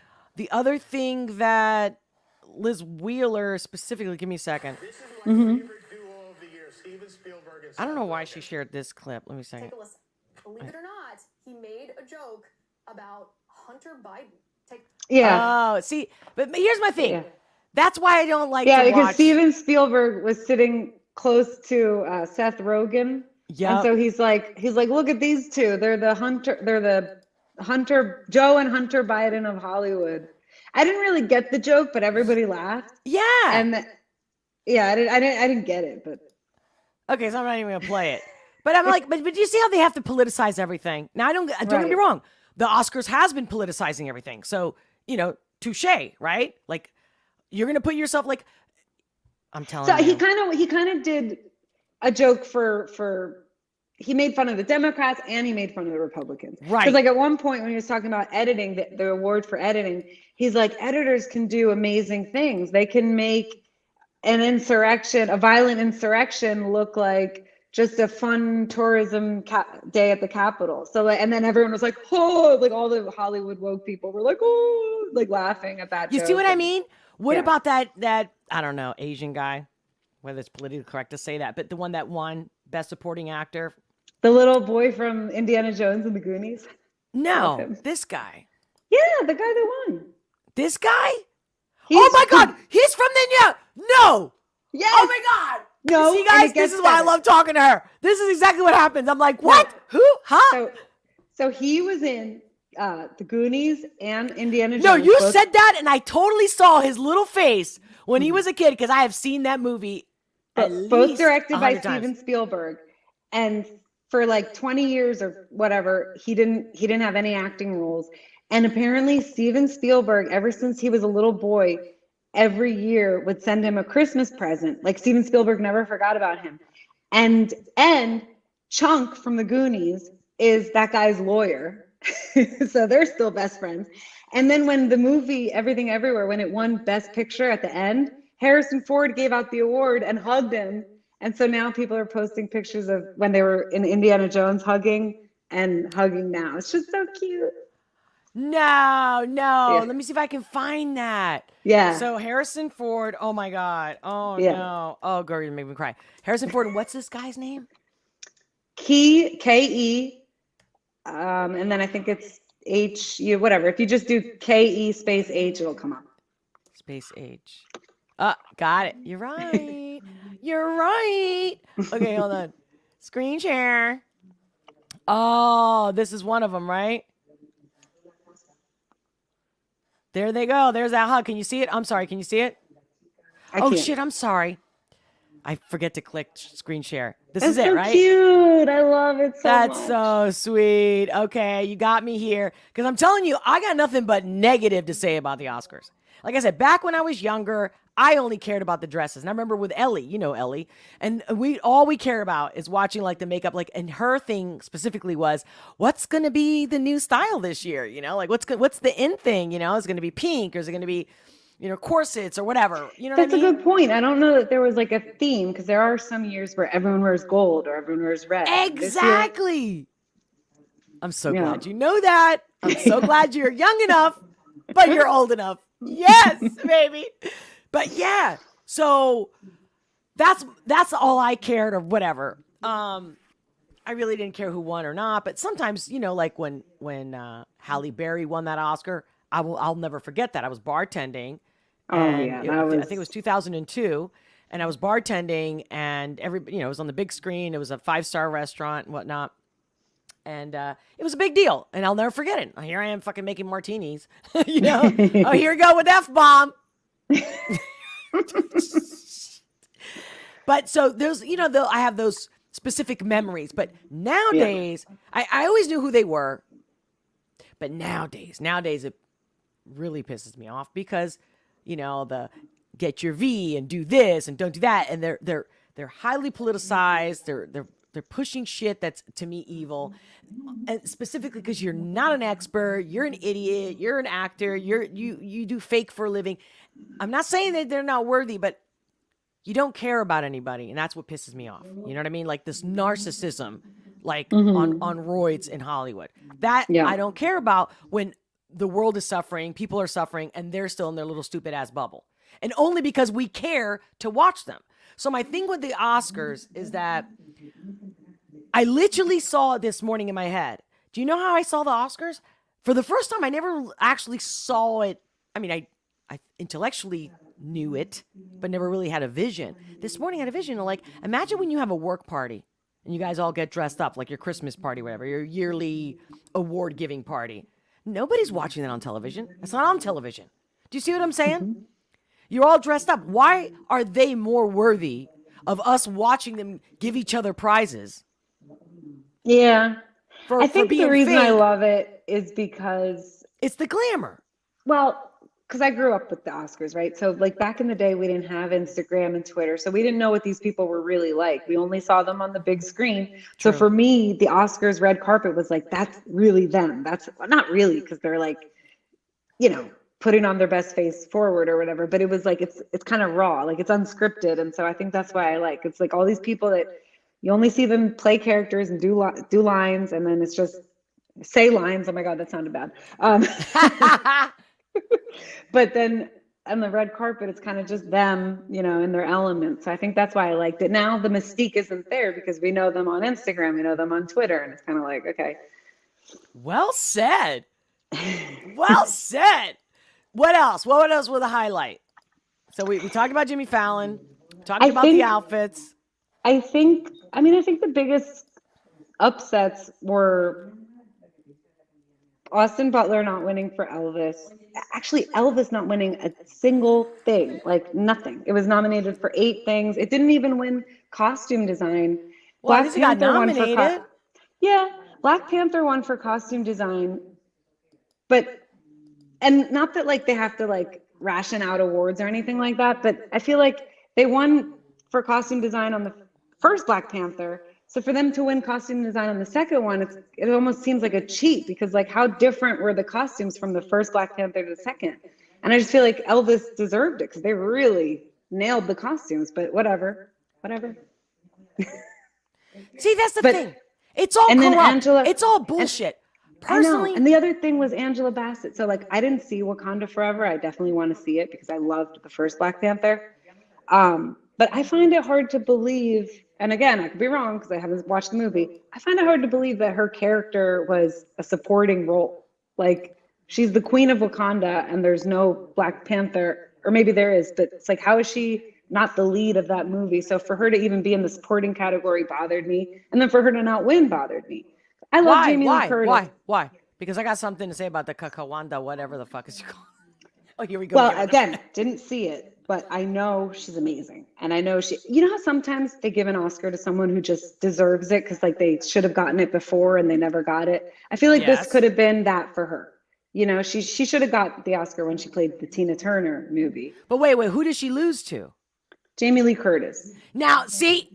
The other thing that Liz Wheeler specifically, give me a second. This is my favorite duo of the year, Steven Spielberg and I don't know Seth why Rogen. she shared this clip. Let me see. Take a listen. Believe it or not, he made a joke about Hunter Biden. Yeah. Oh, see, but here's my thing. Yeah. That's why I don't like Yeah, to because watch. Steven Spielberg was sitting close to Seth Rogen. Yep. And so he's like, look at these two. They're the Hunter, Joe and Hunter Biden of Hollywood. I didn't really get the joke, but everybody laughed. Yeah. And yeah, I didn't get it, but Okay, so I'm not even gonna play it. But I'm like, but you see how they have to politicize everything? Now don't get me Right. wrong. The Oscars has been politicizing everything. So, touche, right? Like you're gonna put yourself like I'm telling so you. he kind of did a joke for he made fun of the Democrats and he made fun of the Republicans. Right. Because like at one point when he was talking about editing, the award for editing, he's like, editors can do amazing things. They can make an insurrection, a violent insurrection, look like just a fun tourism day at the Capitol. So like, and then everyone was like, oh, like all the Hollywood woke people were like, oh, like laughing at that You joke. see what I And- mean? What yeah. about that I don't know, Asian guy, whether it's politically correct to say that, but the one that won Best Supporting Actor? The little boy from Indiana Jones and the Goonies. Love No, him. this guy. Yeah, the guy that won. This guy? He's- Oh my God, he's from the No! Yes. Oh my God! No, See, and guys, it this gets is why I better. love talking to her. This is exactly what happens. I'm like, what? Who? Huh? So he was in the Goonies and Indiana Jones. No, you both- said that, and I totally saw his little face when he was a kid because I have seen that movie. At both least directed by 100 times. Steven Spielberg, and for like 20 years or whatever, he didn't have any acting roles. And apparently, Steven Spielberg, ever since he was a little boy, every year would send him a Christmas present. Like Steven Spielberg never forgot about him. And Chunk from the Goonies is that guy's lawyer. So they're still best friends. And then when the movie Everything Everywhere, when it won Best Picture at the end, Harrison Ford gave out the award and hugged him. And so now people are posting pictures of when they were in Indiana Jones hugging now. It's just so cute. No. Yeah. Let me see if I can find that. Yeah. So Harrison Ford. Oh my God. Oh Yeah. no. Oh, girl, you make me cry. Harrison Ford. And what's this guy's name? K-E, and then I think it's H, whatever. If you just do K-E space H, it'll come up. Space H. Got it. You're right. You're right. Okay, hold on. Screen share. Oh, this is one of them, right? There they go. There's that hug. Can you see it? I'm sorry. Can you see it? I Oh can't. shit. I'm sorry. I forget to click screen share. This It's is it, so right? cute. I love it so That's much. so sweet. Okay, you got me here. Because I'm telling you, I got nothing but negative to say about the Oscars. Like I said, back when I was younger, I only cared about the dresses. And I remember with Ellie, you know Ellie, and all we cared about is watching like the makeup. Like, and her thing specifically was, what's going to be the new style this year? You know, like what's the in thing? You know, is it going to be pink or is it going to be, corsets or whatever? You know That's what I mean? a good point. I don't know that there was like a theme because there are some years where everyone wears gold or everyone wears red. This year- Exactly. I'm so Yeah. glad you know that. I'm so glad you're young enough, but you're old enough. Yes, baby. But yeah, so that's all I cared or whatever. I really didn't care who won or not, but sometimes, like when Halle Berry won that Oscar, I'll never forget that. I was bartending. Oh, and yeah, I that think it was 2002, and I was bartending, and it was on the big screen. It was a 5-star restaurant and whatnot. And it was a big deal, and I'll never forget it. Here I am fucking making martinis. Oh, here we go with F-bomb. But so there's, I have those specific memories. But nowadays, I always knew who they were. But nowadays it really pisses me off because, the get your V and do this and don't do that. And they're highly politicized. They're pushing shit that's, to me, evil. And specifically because you're not an expert, you're an idiot, you're an actor, you do fake for a living. I'm not saying that they're not worthy, but you don't care about anybody, and that's what pisses me off. You know what I mean? Like this narcissism, like on roids in Hollywood. That Yeah. I don't care about when the world is suffering, people are suffering, and they're still in their little stupid ass bubble. And only because we care to watch them. So my thing with the Oscars is that I literally saw it this morning in my head. Do you know how I saw the Oscars? For the first time, I never actually saw it. I mean, I intellectually knew it, but never really had a vision. This morning I had a vision of like, imagine when you have a work party and you guys all get dressed up like your Christmas party, whatever, your yearly award giving party. Nobody's watching that on television. It's not on television. Do you see what I'm saying? You're all dressed up. Why are they more worthy of us watching them give each other prizes? Yeah. For I think the being reason I fake? love it is because, It's the glamour. well, because I grew up with the Oscars, right? So like back in the day, we didn't have Instagram and Twitter. So we didn't know what these people were really like. We only saw them on the big screen. So True. for me, the Oscars red carpet was like, that's really them. That's well, not really, because they're like, putting on their best face forward or whatever. But it was like, it's kind of raw, like it's unscripted. And so I think that's why I like, it's like all these people that you only see them play characters and do lines. And then it's just say lines. Oh my God, that sounded bad. But then on the red carpet, it's kind of just them, in their element. So I think that's why I liked it. Now the mystique isn't there because we know them on Instagram, we know them on Twitter, and it's kind of like, okay. Well said. Well said. What else? What else was a highlight? So we talked about Jimmy Fallon, talked about the outfits. I think the biggest upsets were Austin Butler not winning for Elvis. Actually, Elvis not winning a single thing, like nothing. It was nominated for 8 things. It didn't even win costume design. Well, at least it got nominated. Black Panther won for costume design. And not that like they have to like ration out awards or anything like that, but I feel like they won for costume design on the first Black Panther. So for them to win costume design on the second one, it almost seems like a cheat because like how different were the costumes from the first Black Panther to the second? And I just feel like Elvis deserved it because they really nailed the costumes, but whatever. See, that's the thing. It's all corrupt. It's all bullshit. Personally, and the other thing was Angela Bassett. So like I didn't see Wakanda Forever. I definitely want to see it because I loved the first Black Panther. But I find it hard to believe, and again, I could be wrong because I haven't watched the movie. I find it hard to believe that her character was a supporting role. Like she's the queen of Wakanda and there's no Black Panther, or maybe there is, but it's like, how is she not the lead of that movie? So for her to even be in the supporting category bothered me. And then for her to not win bothered me. I love Jamie Lee Curtis. Why? Because I got something to say about the Kakawanda, whatever the fuck is she called. Oh, here we go. Well, again, didn't see it, but I know she's amazing. And I know how sometimes they give an Oscar to someone who just deserves it because like they should have gotten it before and they never got it. I feel like this could have been that for her. She should have got the Oscar when she played the Tina Turner movie. But wait, who did she lose to? Jamie Lee Curtis. Now, see,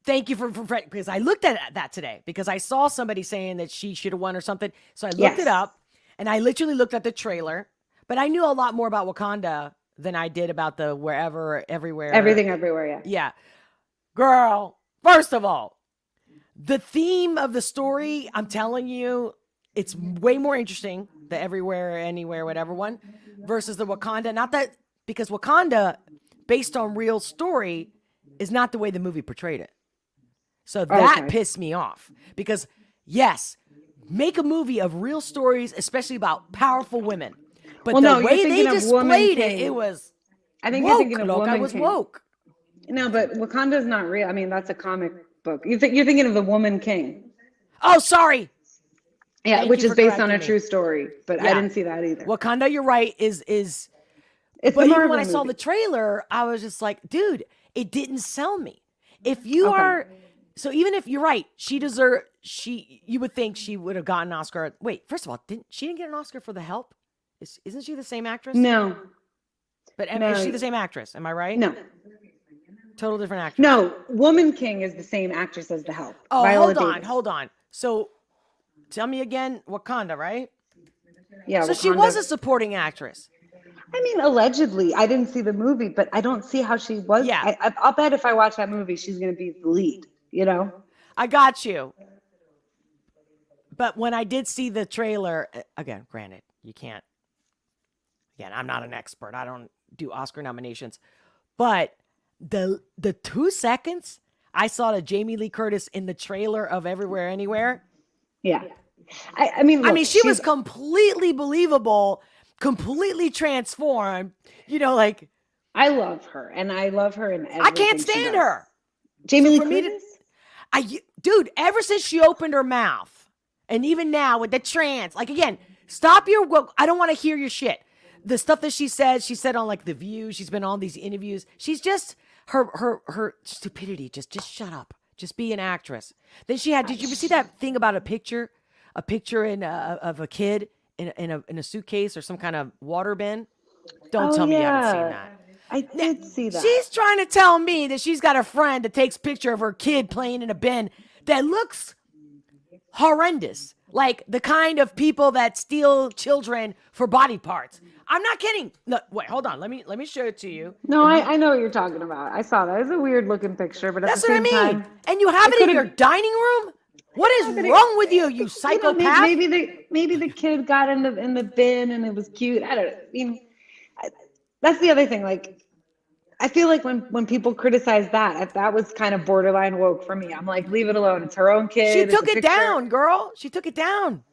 thank you for because I looked at that today because I saw somebody saying that she should have won or something. So I looked it up and I literally looked at the trailer, but I knew a lot more about Wakanda than I did about the wherever, everywhere. Everything, everywhere, yeah. Yeah. Girl, first of all, the theme of the story, I'm telling you, it's way more interesting, the everywhere, anywhere, whatever one, versus the Wakanda. Not that, because Wakanda, based on real story, is not the way the movie portrayed it. So that pissed me off. Because, yes, make a movie of real stories, especially about powerful women. But the way they displayed it was I think woke, you're thinking of look, I was King. woke. No, but Wakanda's not real. I mean, that's a comic book. You're thinking of the Woman King. Oh, sorry. Yeah, Thank which you is for based on a correcting me. true story, but I didn't see that either. Wakanda, you're right, is It's but the even Marvel when I saw movie. the trailer, I was just like, dude, it didn't sell me. If you are, so even if you're right, you would think she would have gotten an Oscar. Wait, first of all, she didn't get an Oscar for The Help? Isn't she the same actress? No. But No. is she the same actress? Am I right? No. Total different actress. No, Woman King is the same actress as The Help. Oh, Viola Davis. hold on. So tell me again, Wakanda, right? Yeah. So she Wakanda. was a supporting actress. I mean, allegedly. I didn't see the movie, but I don't see how she was. Yeah. I'll bet if I watch that movie, she's going to be the lead, I got you. But when I did see the trailer, again, granted, You can't. Again, I'm not an expert. I don't do Oscar nominations. But the 2 seconds I saw the Jamie Lee Curtis in the trailer of Everywhere Anywhere. Yeah. I mean, look, she was completely believable, completely transformed. Like I love her, and I love her in everything I can't she stand does. her. Jamie Lee for me Curtis? Dude, ever since she opened her mouth, and even now with the trans, again, stop I don't want to hear your shit. The stuff that she said on The View, she's been on these interviews. She's just her stupidity. Just shut up. Just be an actress. Then she had. Did you see that thing about a picture of a kid in a suitcase or some kind of water bin? Don't tell me you haven't seen that. I did see that. She's trying to tell me that she's got a friend that takes a picture of her kid playing in a bin that looks horrendous. Like the kind of people that steal children for body parts. I'm not kidding. Look, wait, hold on. Let me show it to you. No, I know what you're talking about. I saw that. It's a weird looking picture, but at That's the what same I mean. time, And you have it in your dining room? What is wrong with you psychopath? maybe the kid got in the bin and it was cute. I don't know. I mean, that's the other thing. I feel like when people criticize that was kind of borderline woke for me. I'm like, leave it alone. It's her own kid. She took it down, girl. She took it down.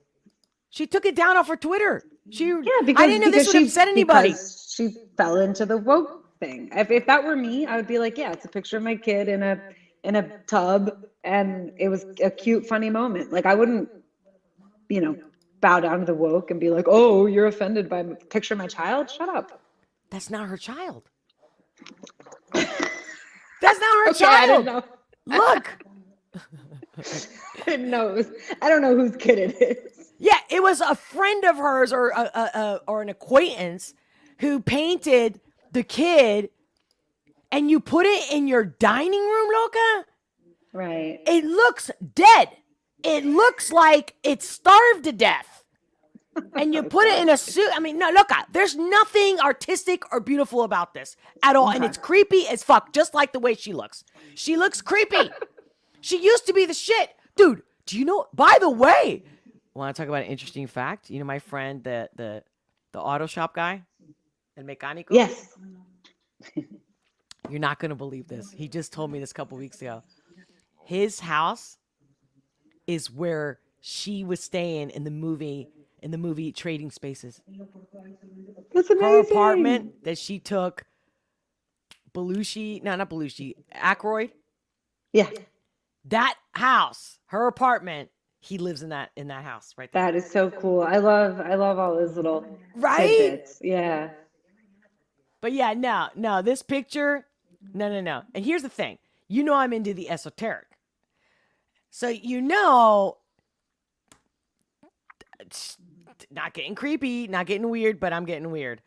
She took it down off her Twitter. I didn't know this would upset anybody. Because she fell into the woke thing. If that were me, I would be like, yeah, it's a picture of my kid in a tub, and it was a cute, funny moment. I wouldn't, bow down to the woke and be like, oh, you're offended by a picture of my child? Shut up. That's not her child. That's not her Okay, I didn't child. know. Look. I didn't know. I don't know whose kid it is. Yeah, it was a friend of hers or an acquaintance who painted the kid, and you put it in your dining room, Loca? Right. It looks dead. It looks like it's starved to death. And you put it in a suit. I mean, no, Loca, there's nothing artistic or beautiful about this at all. Okay. And it's creepy as fuck, just like the way she looks. She looks creepy. She used to be the shit. Dude, do you know, by the way, want to talk about an interesting fact? You know my friend, the auto shop guy? El mecánico? Yes. You're not going to believe this. He just told me this a couple weeks ago. His house is where she was staying in the movie Trading Spaces. That's amazing. Her apartment that she took Aykroyd. Yeah. That house, her apartment, he lives in that house right there. That is so cool. I love all those little tidbits. Yeah. But yeah, no, this picture, no. And here's the thing. I'm into the esoteric. So not getting creepy, not getting weird, but I'm getting weird.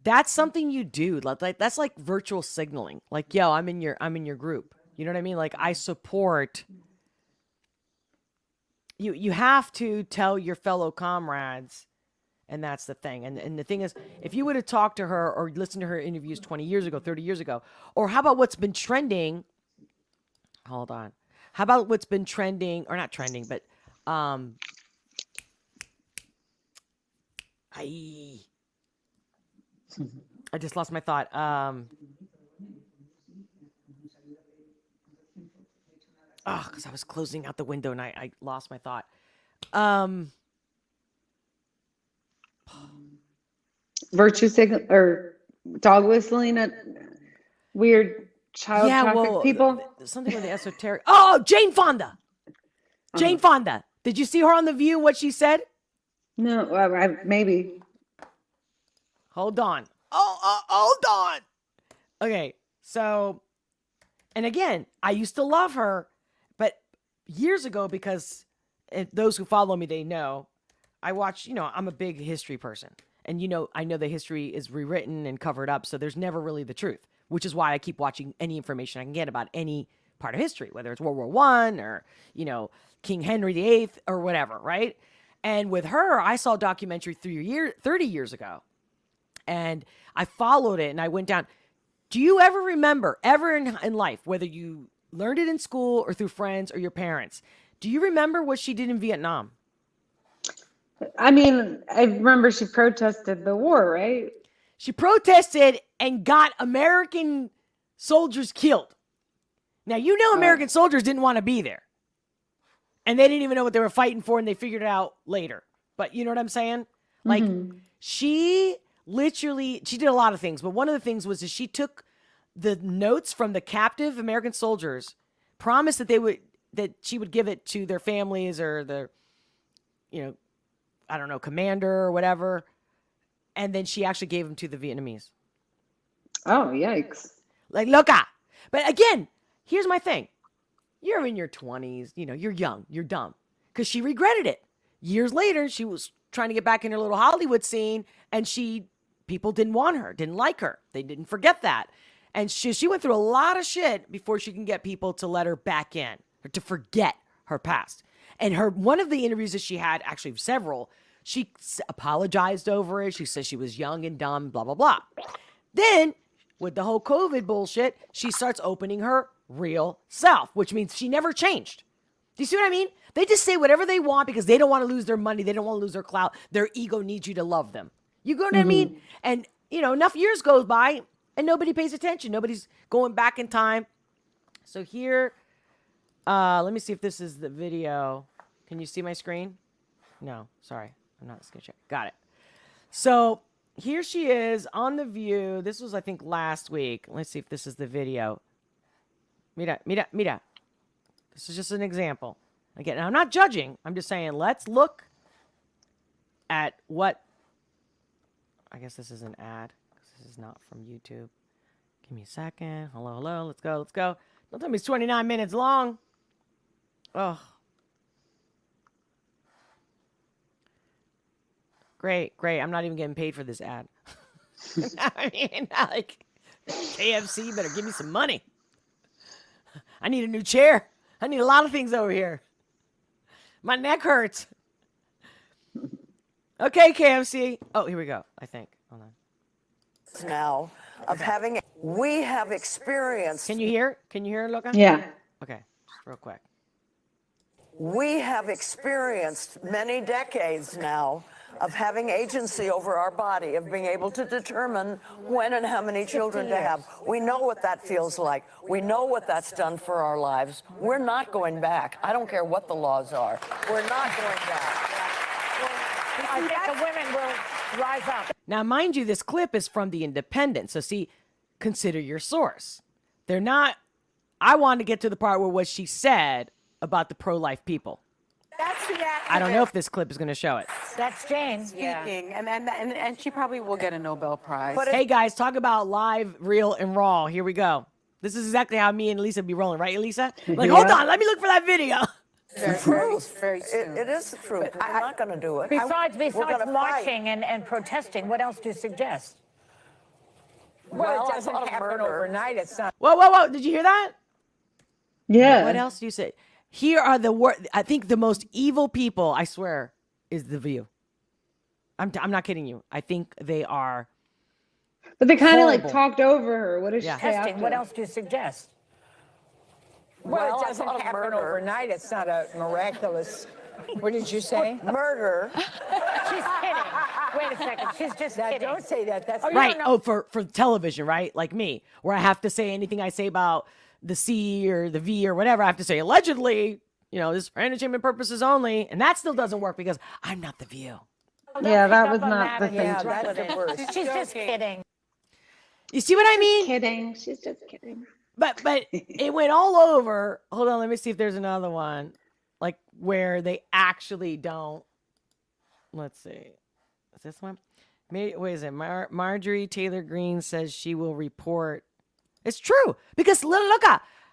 That's something you do. That's like virtual signaling. Yo, I'm in your group. You know what I mean? I support. You have to tell your fellow comrades, and that's the thing. And the thing is, if you would have talked to her or listened to her interviews 20 years ago, 30 years ago, or how about what's been trending? Hold on. How about what's been trending, or not trending, but I just lost my thought. Because I was closing out the window and I lost my thought. Virtue signal or dog whistling at weird child traffic people. Something with the esoteric. Oh, Jane Fonda. Jane Fonda. Did you see her on The View? What she said? No, maybe. Hold on. Hold on. Okay, so, and again, I used to love her, but years ago, because those who follow me, they know, I watch, I'm a big history person. And, I know the history is rewritten and covered up, so there's never really the truth, which is why I keep watching any information I can get about any part of history, whether it's World War I or, King Henry VIII or whatever, right? And with her, I saw a documentary 30 years ago, and I followed it, and I went down. Do you ever remember, ever in life, whether you learned it in school or through friends or your parents, do you remember what she did in Vietnam? I mean, I remember she protested the war, right? She protested and got American soldiers killed. Now, you know, American soldiers didn't want to be there. And they didn't even know what they were fighting for, and they figured it out later. But you know what I'm saying? Like, she did a lot of things. But one of the things was that she took the notes from the captive American soldiers, promised that she would give it to their families or their, I don't know, commander or whatever. And then she actually gave them to the Vietnamese. Oh, yikes. Like, look. But again, here's my thing. You're in your 20s, you're young, you're dumb. Because she regretted it. Years later, she was trying to get back in her little Hollywood scene, and people didn't want her, didn't like her. They didn't forget that. And she went through a lot of shit before she can get people to let her back in, or to forget her past. And one of the interviews that she had, actually several, she apologized over it. She said she was young and dumb, blah, blah, blah. Then, with the whole COVID bullshit, she starts opening her real self, which means she never changed. Do you see what I mean? They just say whatever they want because they don't want to lose their money. They don't want to lose their clout. Their ego needs you to love them. You know what I mean? And, enough years goes by and nobody pays attention. Nobody's going back in time. So here, let me see if this is the video. Can you see my screen? No, sorry. I'm not going to check. Got it. So here she is on The View. This was, I think, last week. Let's see if this is the video. Mira. This is just an example. Again, I'm not judging. I'm just saying, let's look at what... I guess this is an ad. This is not from YouTube. Give me a second. Hello. Let's go. Don't tell me it's 29 minutes long. Oh. Great. I'm not even getting paid for this ad. I mean, like, KFC better give me some money. I need a new chair. I need a lot of things over here. My neck hurts. Okay, KFC. Oh, here we go, I think. Hold on. Now of having, we have experienced. Can you hear, Loca? Yeah. Okay, just real quick. We have experienced many decades now of having agency over our body, of being able to determine when and how many children to have. We know what that feels like. We know what that's done for our lives. We're not going back. I don't care what the laws are. We're not going back. I think the women will rise up. Now, mind you, this clip is from The Independent. So see, consider your source. They're not, I wanted to get to the part where what she said about the pro-life people. That's the activist. I don't know if this clip is going to show it. That's Jane. Speaking, and she probably will get a Nobel Prize. But Hey guys, talk about live, real, and raw. Here we go. This is exactly how me and Elisa be rolling, right, Elisa? Like, hold on, let me look for that video. Very soon. it is the truth. We're not going to do it. Besides We're gonna fight. marching and protesting, what else do you suggest? Well, it doesn't happen overnight. It's not. Whoa. Did you hear that? Yeah. What else do you say? Here are I think the most evil people, I swear, is The View. I'm not kidding you. I think they are. But they kind of like horrible. talked over her. What did she Yeah. say Testing, after? what else do you suggest? Well, I it doesn't thought of happen murder. overnight. It's not a miraculous. What did you say? Murder. She's kidding. Wait a second. She's just kidding. Don't say that. That's Right. Oh, for television, right? Like me, where I have to say anything I say about the C or the V or whatever, I have to say allegedly, this is for entertainment purposes only. And that still doesn't work because I'm not The View. Yeah, that was Pick up on not the and thing. just Yeah, run that's with the it. worst. She's just kidding. You see what I mean? Kidding. She's just kidding. But it went all over. Hold on, let me see if there's another one. Like where they actually don't. Let's see. Is this one? Wait, is it? Marjorie Taylor Greene says she will report. It's true. Because look,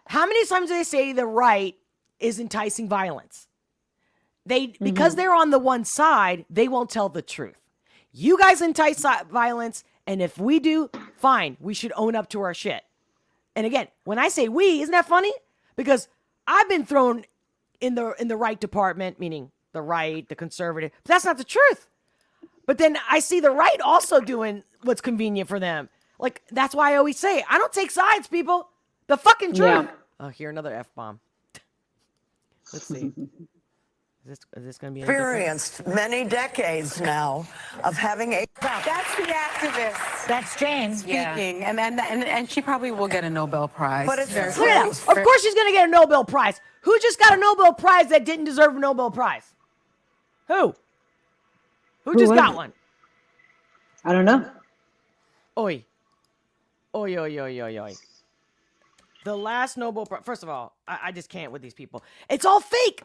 how many times do they say the right is enticing violence? Because they're on the one side, they won't tell the truth. You guys entice violence, and if we do, fine. We should own up to our shit. And again, when I say we, isn't that funny? Because I've been thrown in the right department, meaning the right, the conservative. But that's not the truth. But then I see the right also doing what's convenient for them. Like, that's why I always say, I don't take sides, people. The fucking truth. Yeah. Oh, here, another F-bomb. Let's see. Is this going to be any different? Experienced many decades now of having a. That's the activist That's Jane. speaking, and she probably will get a Nobel Prize. But it's Very true. Look at that. Of course she's going to get a Nobel Prize. Who just got a Nobel Prize that didn't deserve a Nobel Prize? Who? Who just was got it? one? I don't know. Oi. Oi, oi, oi, oi, oi. The last Nobel Prize. First of all, I just can't with these people. It's all fake.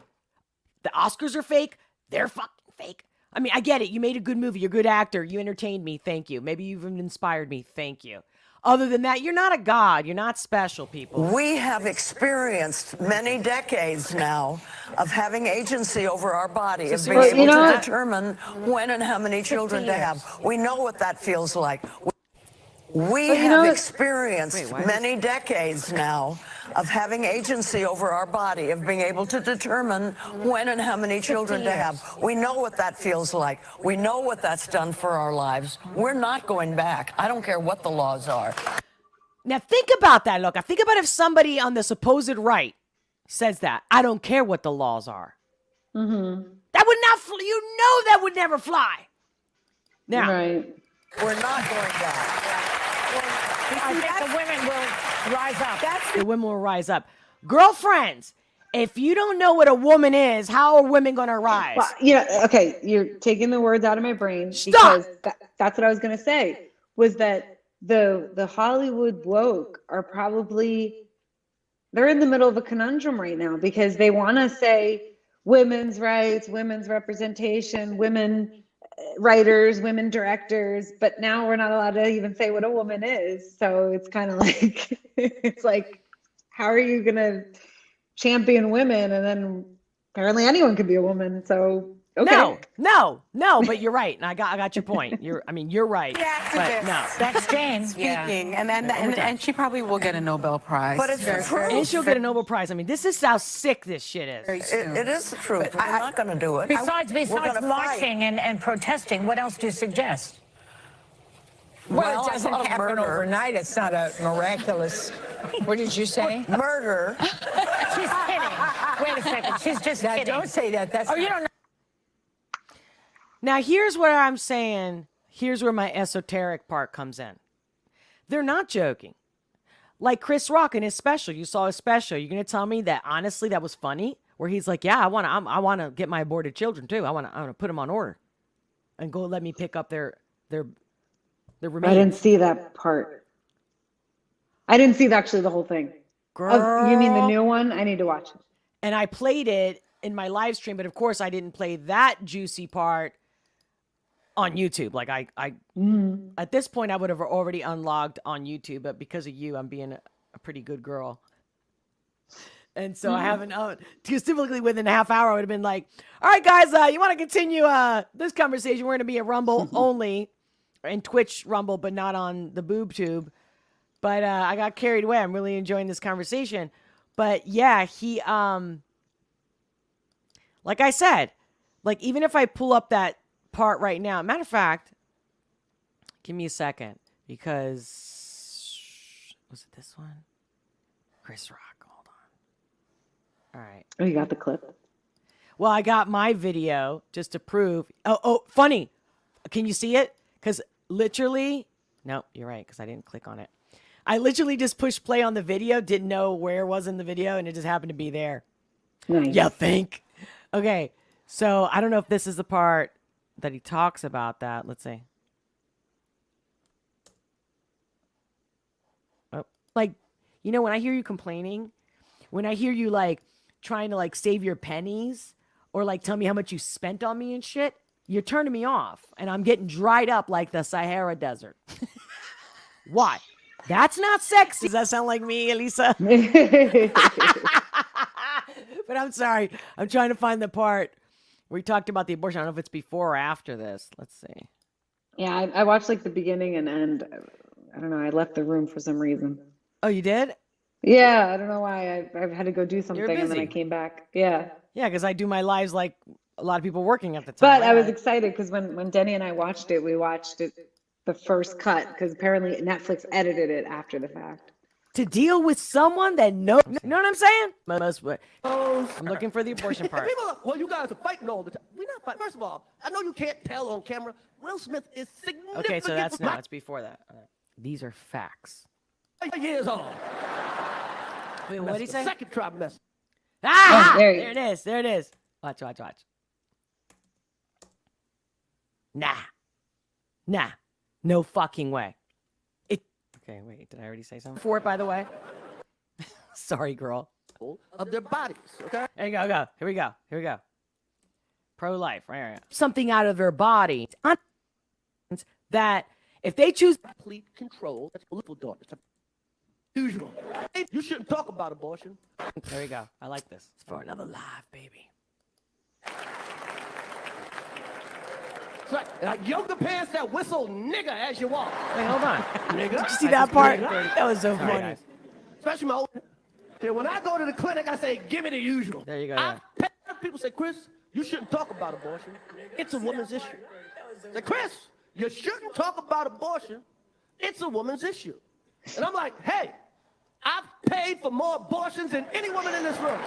The Oscars are fake. They're fucking fake. I mean, I get it. You made a good movie. You're a good actor. You entertained me. Thank you. Maybe you even inspired me. Thank you. Other than that, you're not a god. You're not special, people. We have experienced many decades now of having agency over our body, of being seriously, able you know to what? determine when and how many children to have. We know what that feels like. We you know have what? experienced many decades now of having agency over our body, of being able to determine when and how many children to have. We know what that feels like. We know what that's done for our lives. We're not going back. I don't care what the laws are. Now think about that, look. I think about if somebody on the supposed right says that. I don't care what the laws are. Mm-hmm. That would not, you know that would never fly. Now, Right. We're not going back. I think the women will rise up. the women will rise up. Girlfriends, if you don't know what a woman is, how are women going to rise? Well, okay, you're taking the words out of my brain. Stop! Because that's what I was going to say, was that the Hollywood woke are probably, they're in the middle of a conundrum right now because they want to say women's rights, women's representation, women writers, women directors, but now we're not allowed to even say what a woman is. So it's kind of like, it's like, how are you going to champion women? And then apparently anyone could be a woman. So, okay. No, but you're right. And I got your point. You're right. But no. That's Jane. speaking, and she probably will get a Nobel Prize. But it's the truth. And she'll get a Nobel Prize. I mean, this is how sick this shit is. It is the truth. We're not going to do it. Besides We're gonna fight. marching and protesting, what else do you suggest? Well, it doesn't a lot of happen murder. overnight. It's not a miraculous. What did you say? Murder. She's kidding. Wait a second. She's just Now, kidding. don't say that. That's Oh, you don't know. Now, here's where I'm saying, here's where my esoteric part comes in. They're not joking. Like Chris Rock in his special. You saw his special. You're going to tell me that, honestly, that was funny? Where he's like, yeah, I want to get my aborted children, too. I want to put them on order. And go let me pick up their I remains. didn't see that part. I didn't see actually the whole thing. Girl. You mean the new one? I need to watch it. And I played it in my live stream, but of course I didn't play that juicy part on YouTube. Like I at this point I would have already unlogged on YouTube, but because of you, I'm being a pretty good girl. And so I haven't, because typically within a half hour, I would have been like, all right, guys, you want to continue this conversation? We're going to be a Rumble only and Twitch Rumble, but not on the boob tube. But I got carried away. I'm really enjoying this conversation. But yeah, he, like I said, like even if I pull up that part right now, matter of fact, give me a second, because, was it this one? Chris Rock. Hold on. All right. Oh, you got the clip? Well, I got my video just to prove. Oh, funny. Can you see it? Because literally, no, you're right, because I didn't click on it. I literally just pushed play on the video, didn't know where it was in the video, and it just happened to be there. Nice. You think? Okay, so I don't know if this is the part that he talks about that. Let's see. Oh, like, you know, when I hear you complaining, when I hear you like trying to like save your pennies or like tell me how much you spent on me and shit, you're turning me off and I'm getting dried up like the Sahara Desert. Why? That's not sexy. Does that sound like me, Elisa? But I'm sorry. I'm trying to find the part where we talked about the abortion. I don't know if it's before or after this. Let's see. Yeah, I watched like the beginning and end. I don't know. I left the room for some reason. Oh, you did? Yeah, I don't know why. I had to go do something and then busy. I came back. Yeah. Yeah, because I do my lives like a lot of people working at the time. But I was right? excited because when Denny and I watched it, we watched it the first cut because apparently Netflix edited it after the fact. to deal with someone that knows. You know what I'm saying? I'm looking for the abortion part. People are, well, you guys are fighting all the time. We're not fighting. First of all, I know you can't tell on camera. Will Smith is significant. Okay, so that's no, it's before that. These are facts. Years old. Wait, what did he say? Second trimester. Ah, Oh, there there it is. There it is. Watch. Nah. No fucking way. Okay, wait, did I already say something? For it, by the way. Sorry, girl. Of their bodies, okay? There you go. Here we go. Pro-life, right. Something out of their body that if they choose Complete control. That's political daughters. Usual. You shouldn't talk about abortion. There we go. I like this. It's for another live, baby. It's like yoga pants that whistle nigga as you walk. Wait, hold on. Nigga. Did you see that part? That was so funny. Guys. Especially my old. When I go to the clinic, I say, give me the usual. There you go, I've had people say, Chris, you shouldn't talk about abortion. It's a woman's issue. Say, Chris, you shouldn't talk about abortion. It's a woman's issue. And I'm like, hey, I've paid for more abortions than any woman in this room.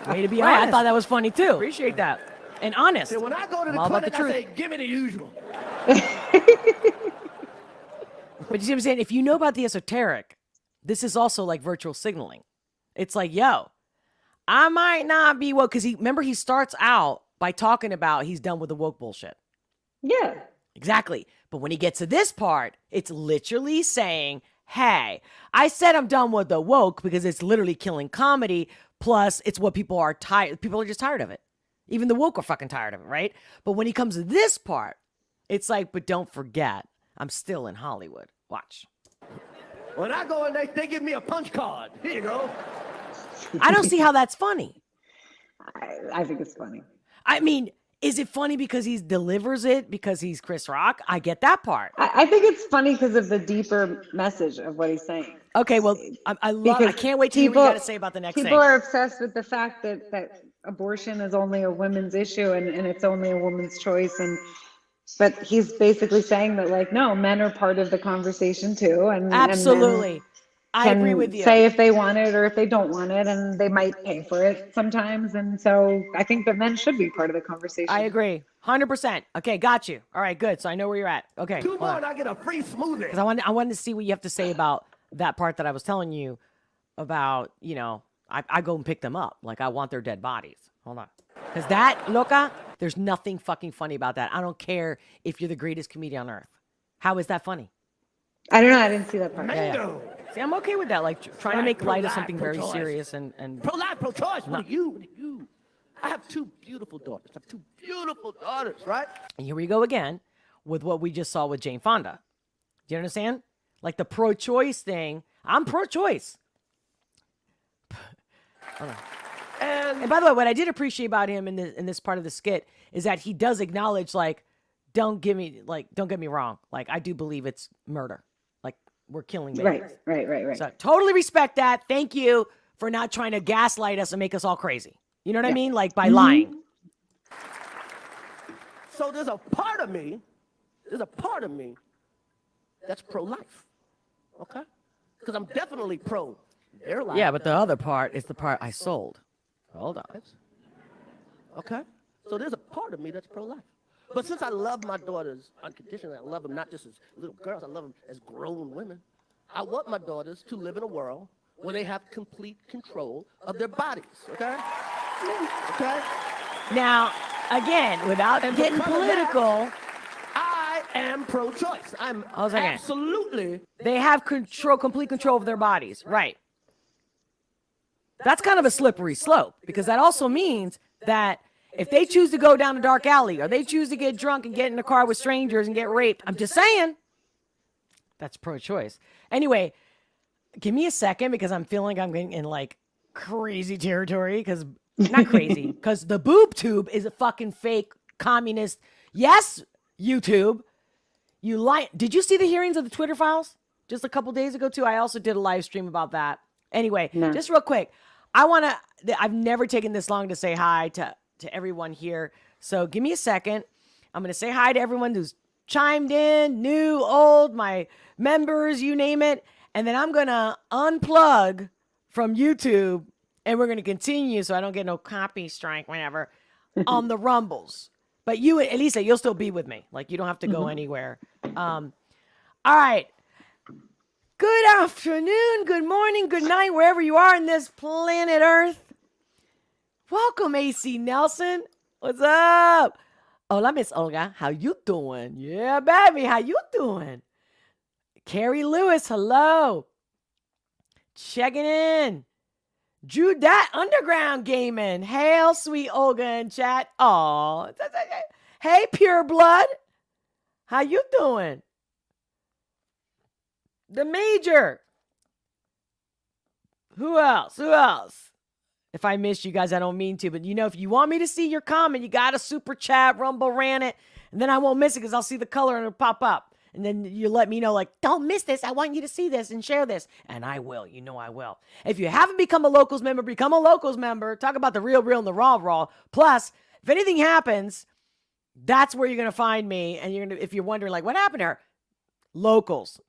Way to be honest. I thought that was funny too. Appreciate that. And honest. When I go to the All about the clinic, I truth. say, give me the usual. But you see what I'm saying? If you know about the esoteric, this is also like virtual signaling. It's like, yo, I might not be woke. Because remember, he starts out by talking about he's done with the woke bullshit. Yeah. Exactly. But when he gets to this part, it's literally saying, hey, I said I'm done with the woke because it's literally killing comedy. Plus, it's what people are tired. People are just tired of it. Even the woke are fucking tired of it, right? But when he comes to this part, it's like, but don't forget, I'm still in Hollywood. Watch. When I go in, they give me a punch card. Here you go. I don't see how that's funny. I think it's funny. I mean, is it funny because he delivers it because he's Chris Rock? I get that part. I think it's funny because of the deeper message of what he's saying. Okay, well, I can't wait to hear what you got to say about the next thing. People are obsessed with the fact that abortion is only a women's issue and it's only a woman's choice. But he's basically saying that, like, no, men are part of the conversation too. And Absolutely. I agree with you. Say if they want it or if they don't want it, and they might pay for it sometimes. And so I think that men should be part of the conversation. I agree. 100%. Okay, got you. All right, good. So I know where you're at. Okay. Two more and I get a free smoothie. Because I wanted to see what you have to say about that part that I was telling you about, you know, I go and pick them up. Like, I want their dead bodies. Hold on. Because that, loca, there's nothing fucking funny about that. I don't care if you're the greatest comedian on earth. How is that funny? I don't know. I didn't see that part. Yeah. See, I'm okay with that. Like, trying to make light of something very serious and Pro-life, pro-choice. What are you? I have two beautiful daughters. Right? And here we go again with what we just saw with Jane Fonda. Do you understand? Like the pro-choice thing. I'm pro-choice. And by the way, what I did appreciate about him in this part of the skit is that he does acknowledge, like, don't get me wrong. Like, I do believe it's murder. Like, we're killing babies. Right. So totally respect that. Thank you for not trying to gaslight us and make us all crazy. You know what I mean? Like, by lying. So there's a part of me that's pro-life. Okay? Because I'm definitely pro their life. Yeah, but the other part is the part I sold. Hold on. Okay? So there's a part of me that's pro-life. But since I love my daughters unconditionally, I love them not just as little girls, I love them as grown women. I want my daughters to live in a world where they have complete control of their bodies, okay? Okay? Now, again, without getting political, I am pro-choice. I'm absolutely. They have complete control of their bodies, right? That's kind of a slippery slope because that also means that if they choose to go down a dark alley or they choose to get drunk and get in a car with strangers and get raped, I'm just saying, that's pro-choice. Anyway, give me a second because I'm feeling like I'm getting in like crazy territory because not crazy because the boob tube is a fucking fake communist. Yes, YouTube. You lie. Did you see the hearings of the Twitter files just a couple days ago too? I also did a live stream about that. Anyway, just real quick. I've never taken this long to say hi to everyone here. So give me a second. I'm going to say hi to everyone who's chimed in, new, old, my members, you name it. And then I'm going to unplug from YouTube and we're going to continue so I don't get no copy strike, whatever, on the Rumbles. But you, Elisa, you'll still be with me. Like, you don't have to go anywhere. All right. Good afternoon, good morning, good night, wherever you are in this planet Earth. Welcome, AC Nelson. What's up? Hola, Miss Olga. How you doing? Yeah, baby. How you doing? Carrie Lewis, hello. Checking in. Drew Dat Underground Gaming. Hail, sweet Olga in chat. Aw. Hey, Pure Blood. How you doing? The Major. Who else? Who else? If I missed you guys, I don't mean to. But, you know, if you want me to see your comment, you got to super chat, Rumble, ran it. And then I won't miss it because I'll see the color and it'll pop up. And then you let me know, like, don't miss this. I want you to see this and share this. And I will. You know I will. If you haven't become a Locals member, become a Locals member. Talk about the real and the raw. Plus, if anything happens, that's where you're going to find me. And if you're wondering, like, what happened to her? Locals.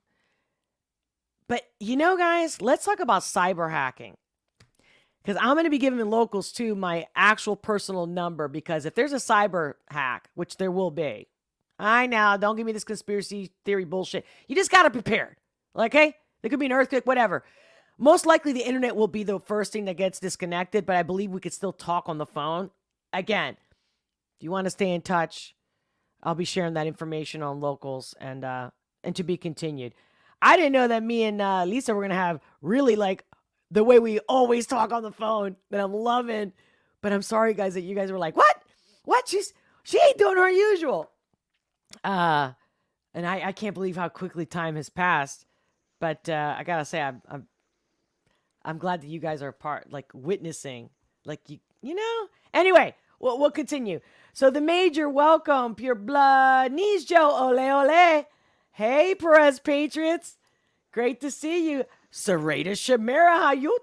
But, you know, guys, let's talk about cyber hacking. Because I'm going to be giving Locals, too, my actual personal number. Because if there's a cyber hack, which there will be, I know, don't give me this conspiracy theory bullshit. You just got to prepare. Okay? There could be an earthquake, whatever. Most likely the internet will be the first thing that gets disconnected, but I believe we could still talk on the phone. Again, if you want to stay in touch, I'll be sharing that information on Locals and to be continued. I didn't know that me and Lisa were going to have really like the way we always talk on the phone that I'm loving. But I'm sorry, guys, that you guys were like, what? What? She ain't doing her usual. And I can't believe how quickly time has passed. But I gotta say, I'm glad that you guys are witnessing, like you know. Anyway, we'll continue. So the Major, welcome, Pure Blood, Knees Joe, ole. Hey, Pérez Patriots, great to see you. Sarita Shamira, how you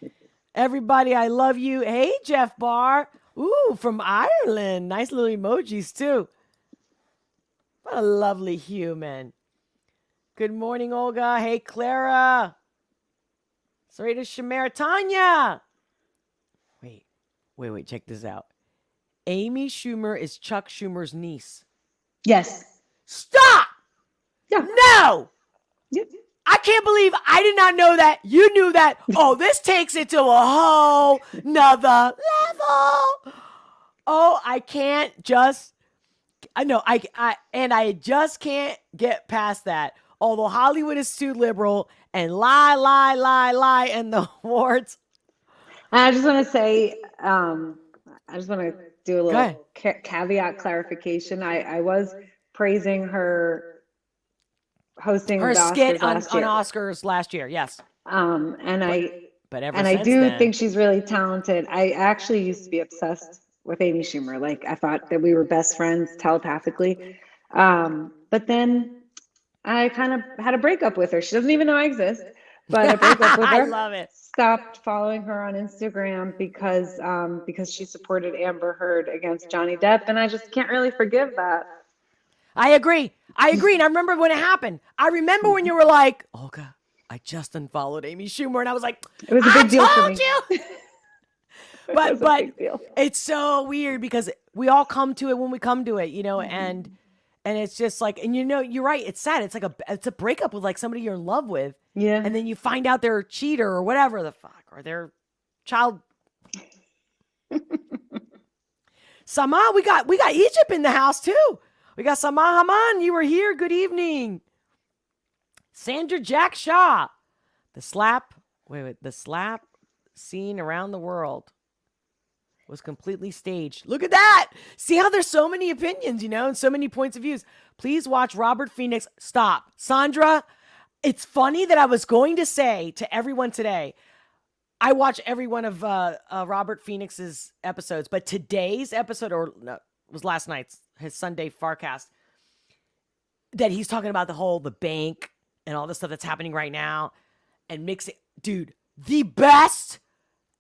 doing? Everybody, I love you. Hey, Jeff Barr, ooh, from Ireland, nice little emojis too. What a lovely human. Good morning, Olga. Hey, Clara. Sarita Shamira. Tanya. Wait. Check this out. Amy Schumer is Chuck Schumer's niece. Yes. Stop! Yeah. No! Yep. I can't believe I did not know that. You knew that. Oh, this takes it to a whole nother level. Oh, I know, I just can't get past that. Although Hollywood is too liberal and lie, and the awards. I just want to say, I just want to do a little caveat clarification. I was praising her hosting Her the Oscars skit on last year. Oscars last year, yes. And I do think she's really talented. I actually used to be obsessed with Amy Schumer. Like, I thought that we were best friends telepathically. But then I kind of had a breakup with her. She doesn't even know I exist, but a breakup with her. I love it. Stopped following her on Instagram because she supported Amber Heard against Johnny Depp, and I just can't really forgive that. I agree. And I remember when it happened. I remember when you were like, Olga, I just unfollowed Amy Schumer, and I was like, it was a big deal for me. You. but it's so weird because we all come to it when we come to it, you know, and it's just like, and you know, you're right. It's sad. It's like it's a breakup with like somebody you're in love with. Yeah. And then you find out they're a cheater or whatever the fuck, or their child. Sama, we got Egypt in the house too. We got Sama Haman. You were here. Good evening. Sandra Jack Shaw. The slap scene around the world was completely staged. Look at that. See how there's so many opinions, you know, and so many points of views. Please watch Robert Phoenix. Stop. Sandra, it's funny that I was going to say to everyone today, I watch every one of Robert Phoenix's episodes, but today's episode, or no, it was last night's, his Sunday Farcast, that he's talking about the bank and all the stuff that's happening right now and mixing, dude, the best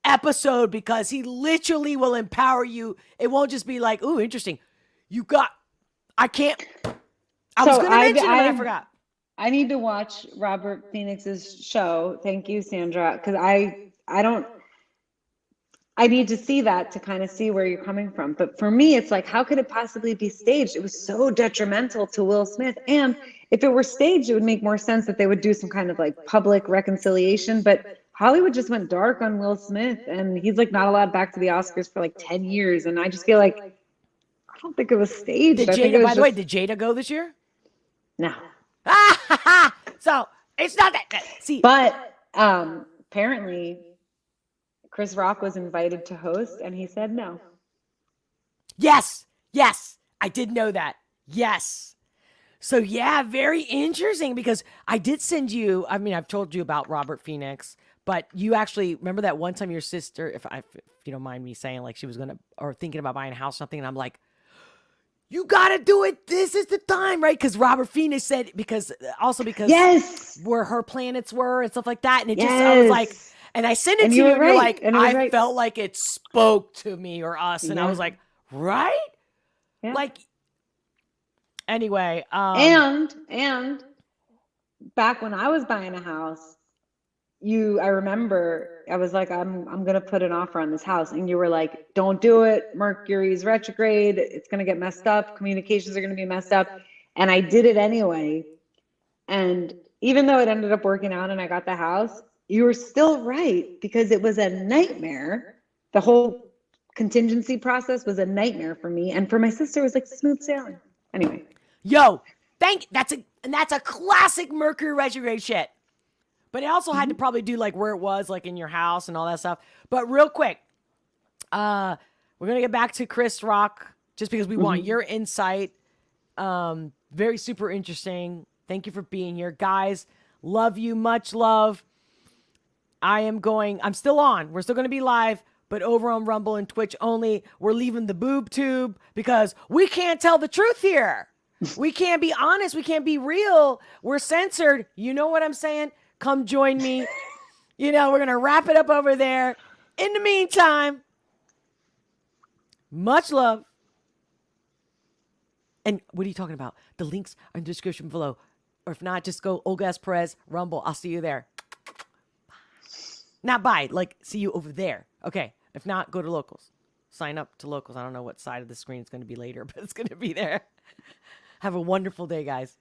episode, because he literally will empower you. It won't just be like, ooh, interesting. I was going to mention it, but I forgot. I need to watch Robert Phoenix's show. Thank you, Sandra, because I don't. I need to see that to kind of see where you're coming from. But for me, it's like, how could it possibly be staged? It was so detrimental to Will Smith. And if it were staged, it would make more sense that they would do some kind of like public reconciliation. But Hollywood just went dark on Will Smith, and he's like not allowed back to the Oscars for like 10 years. And I just feel like, I don't think it was staged. Did I think it Jada, was by the just, way, did Jada go this year? no. So it's not that. See, But apparently, Chris Rock was invited to host, and he said no. yes, I did know that. Yes. So yeah, very interesting because I did send you. I mean, I've told you about Robert Phoenix, but you actually remember that one time your sister, if you don't mind me saying, like she was gonna or thinking about buying a house or something, and I'm like, you gotta do it. This is the time, right? Because Robert Phoenix said because Yes. where her planets were and stuff like that, and it just I was like. Yes. And I sent it And to you you, were and you're right, like, and it was I right. felt like it spoke to me or us, and I Yeah. was like, right? Yeah. Like, anyway, And back when I was buying a house, I remember I was like, I'm gonna put an offer on this house, and you were like, don't do it. Mercury's retrograde. It's gonna get messed up. Communications are gonna be messed up. And I did it anyway. And even though it ended up working out and I got the house, you were still right because it was a nightmare. The whole contingency process was a nightmare for me, and for my sister, it was like smooth sailing. Anyway, yo, that's a classic Mercury retrograde shit. But it also had to probably do like where it was, like in your house and all that stuff. But real quick, we're gonna get back to Chris Rock just because we want your insight. Very super interesting. Thank you for being here, guys. Love you, much love. I'm still on. We're still gonna be live, but over on Rumble and Twitch only. We're leaving the boob tube because we can't tell the truth here. We can't be honest. We can't be real. We're censored. You know what I'm saying? Come join me. We're going to wrap it up over there. In the meantime, much love. And what are you talking about? The links are in the description below. Or if not, just go Olga S. Pérez, Rumble. I'll see you there. Not bye. Like, see you over there. Okay. If not, go to Locals. Sign up to Locals. I don't know what side of the screen it's going to be later, but it's going to be there. Have a wonderful day, guys.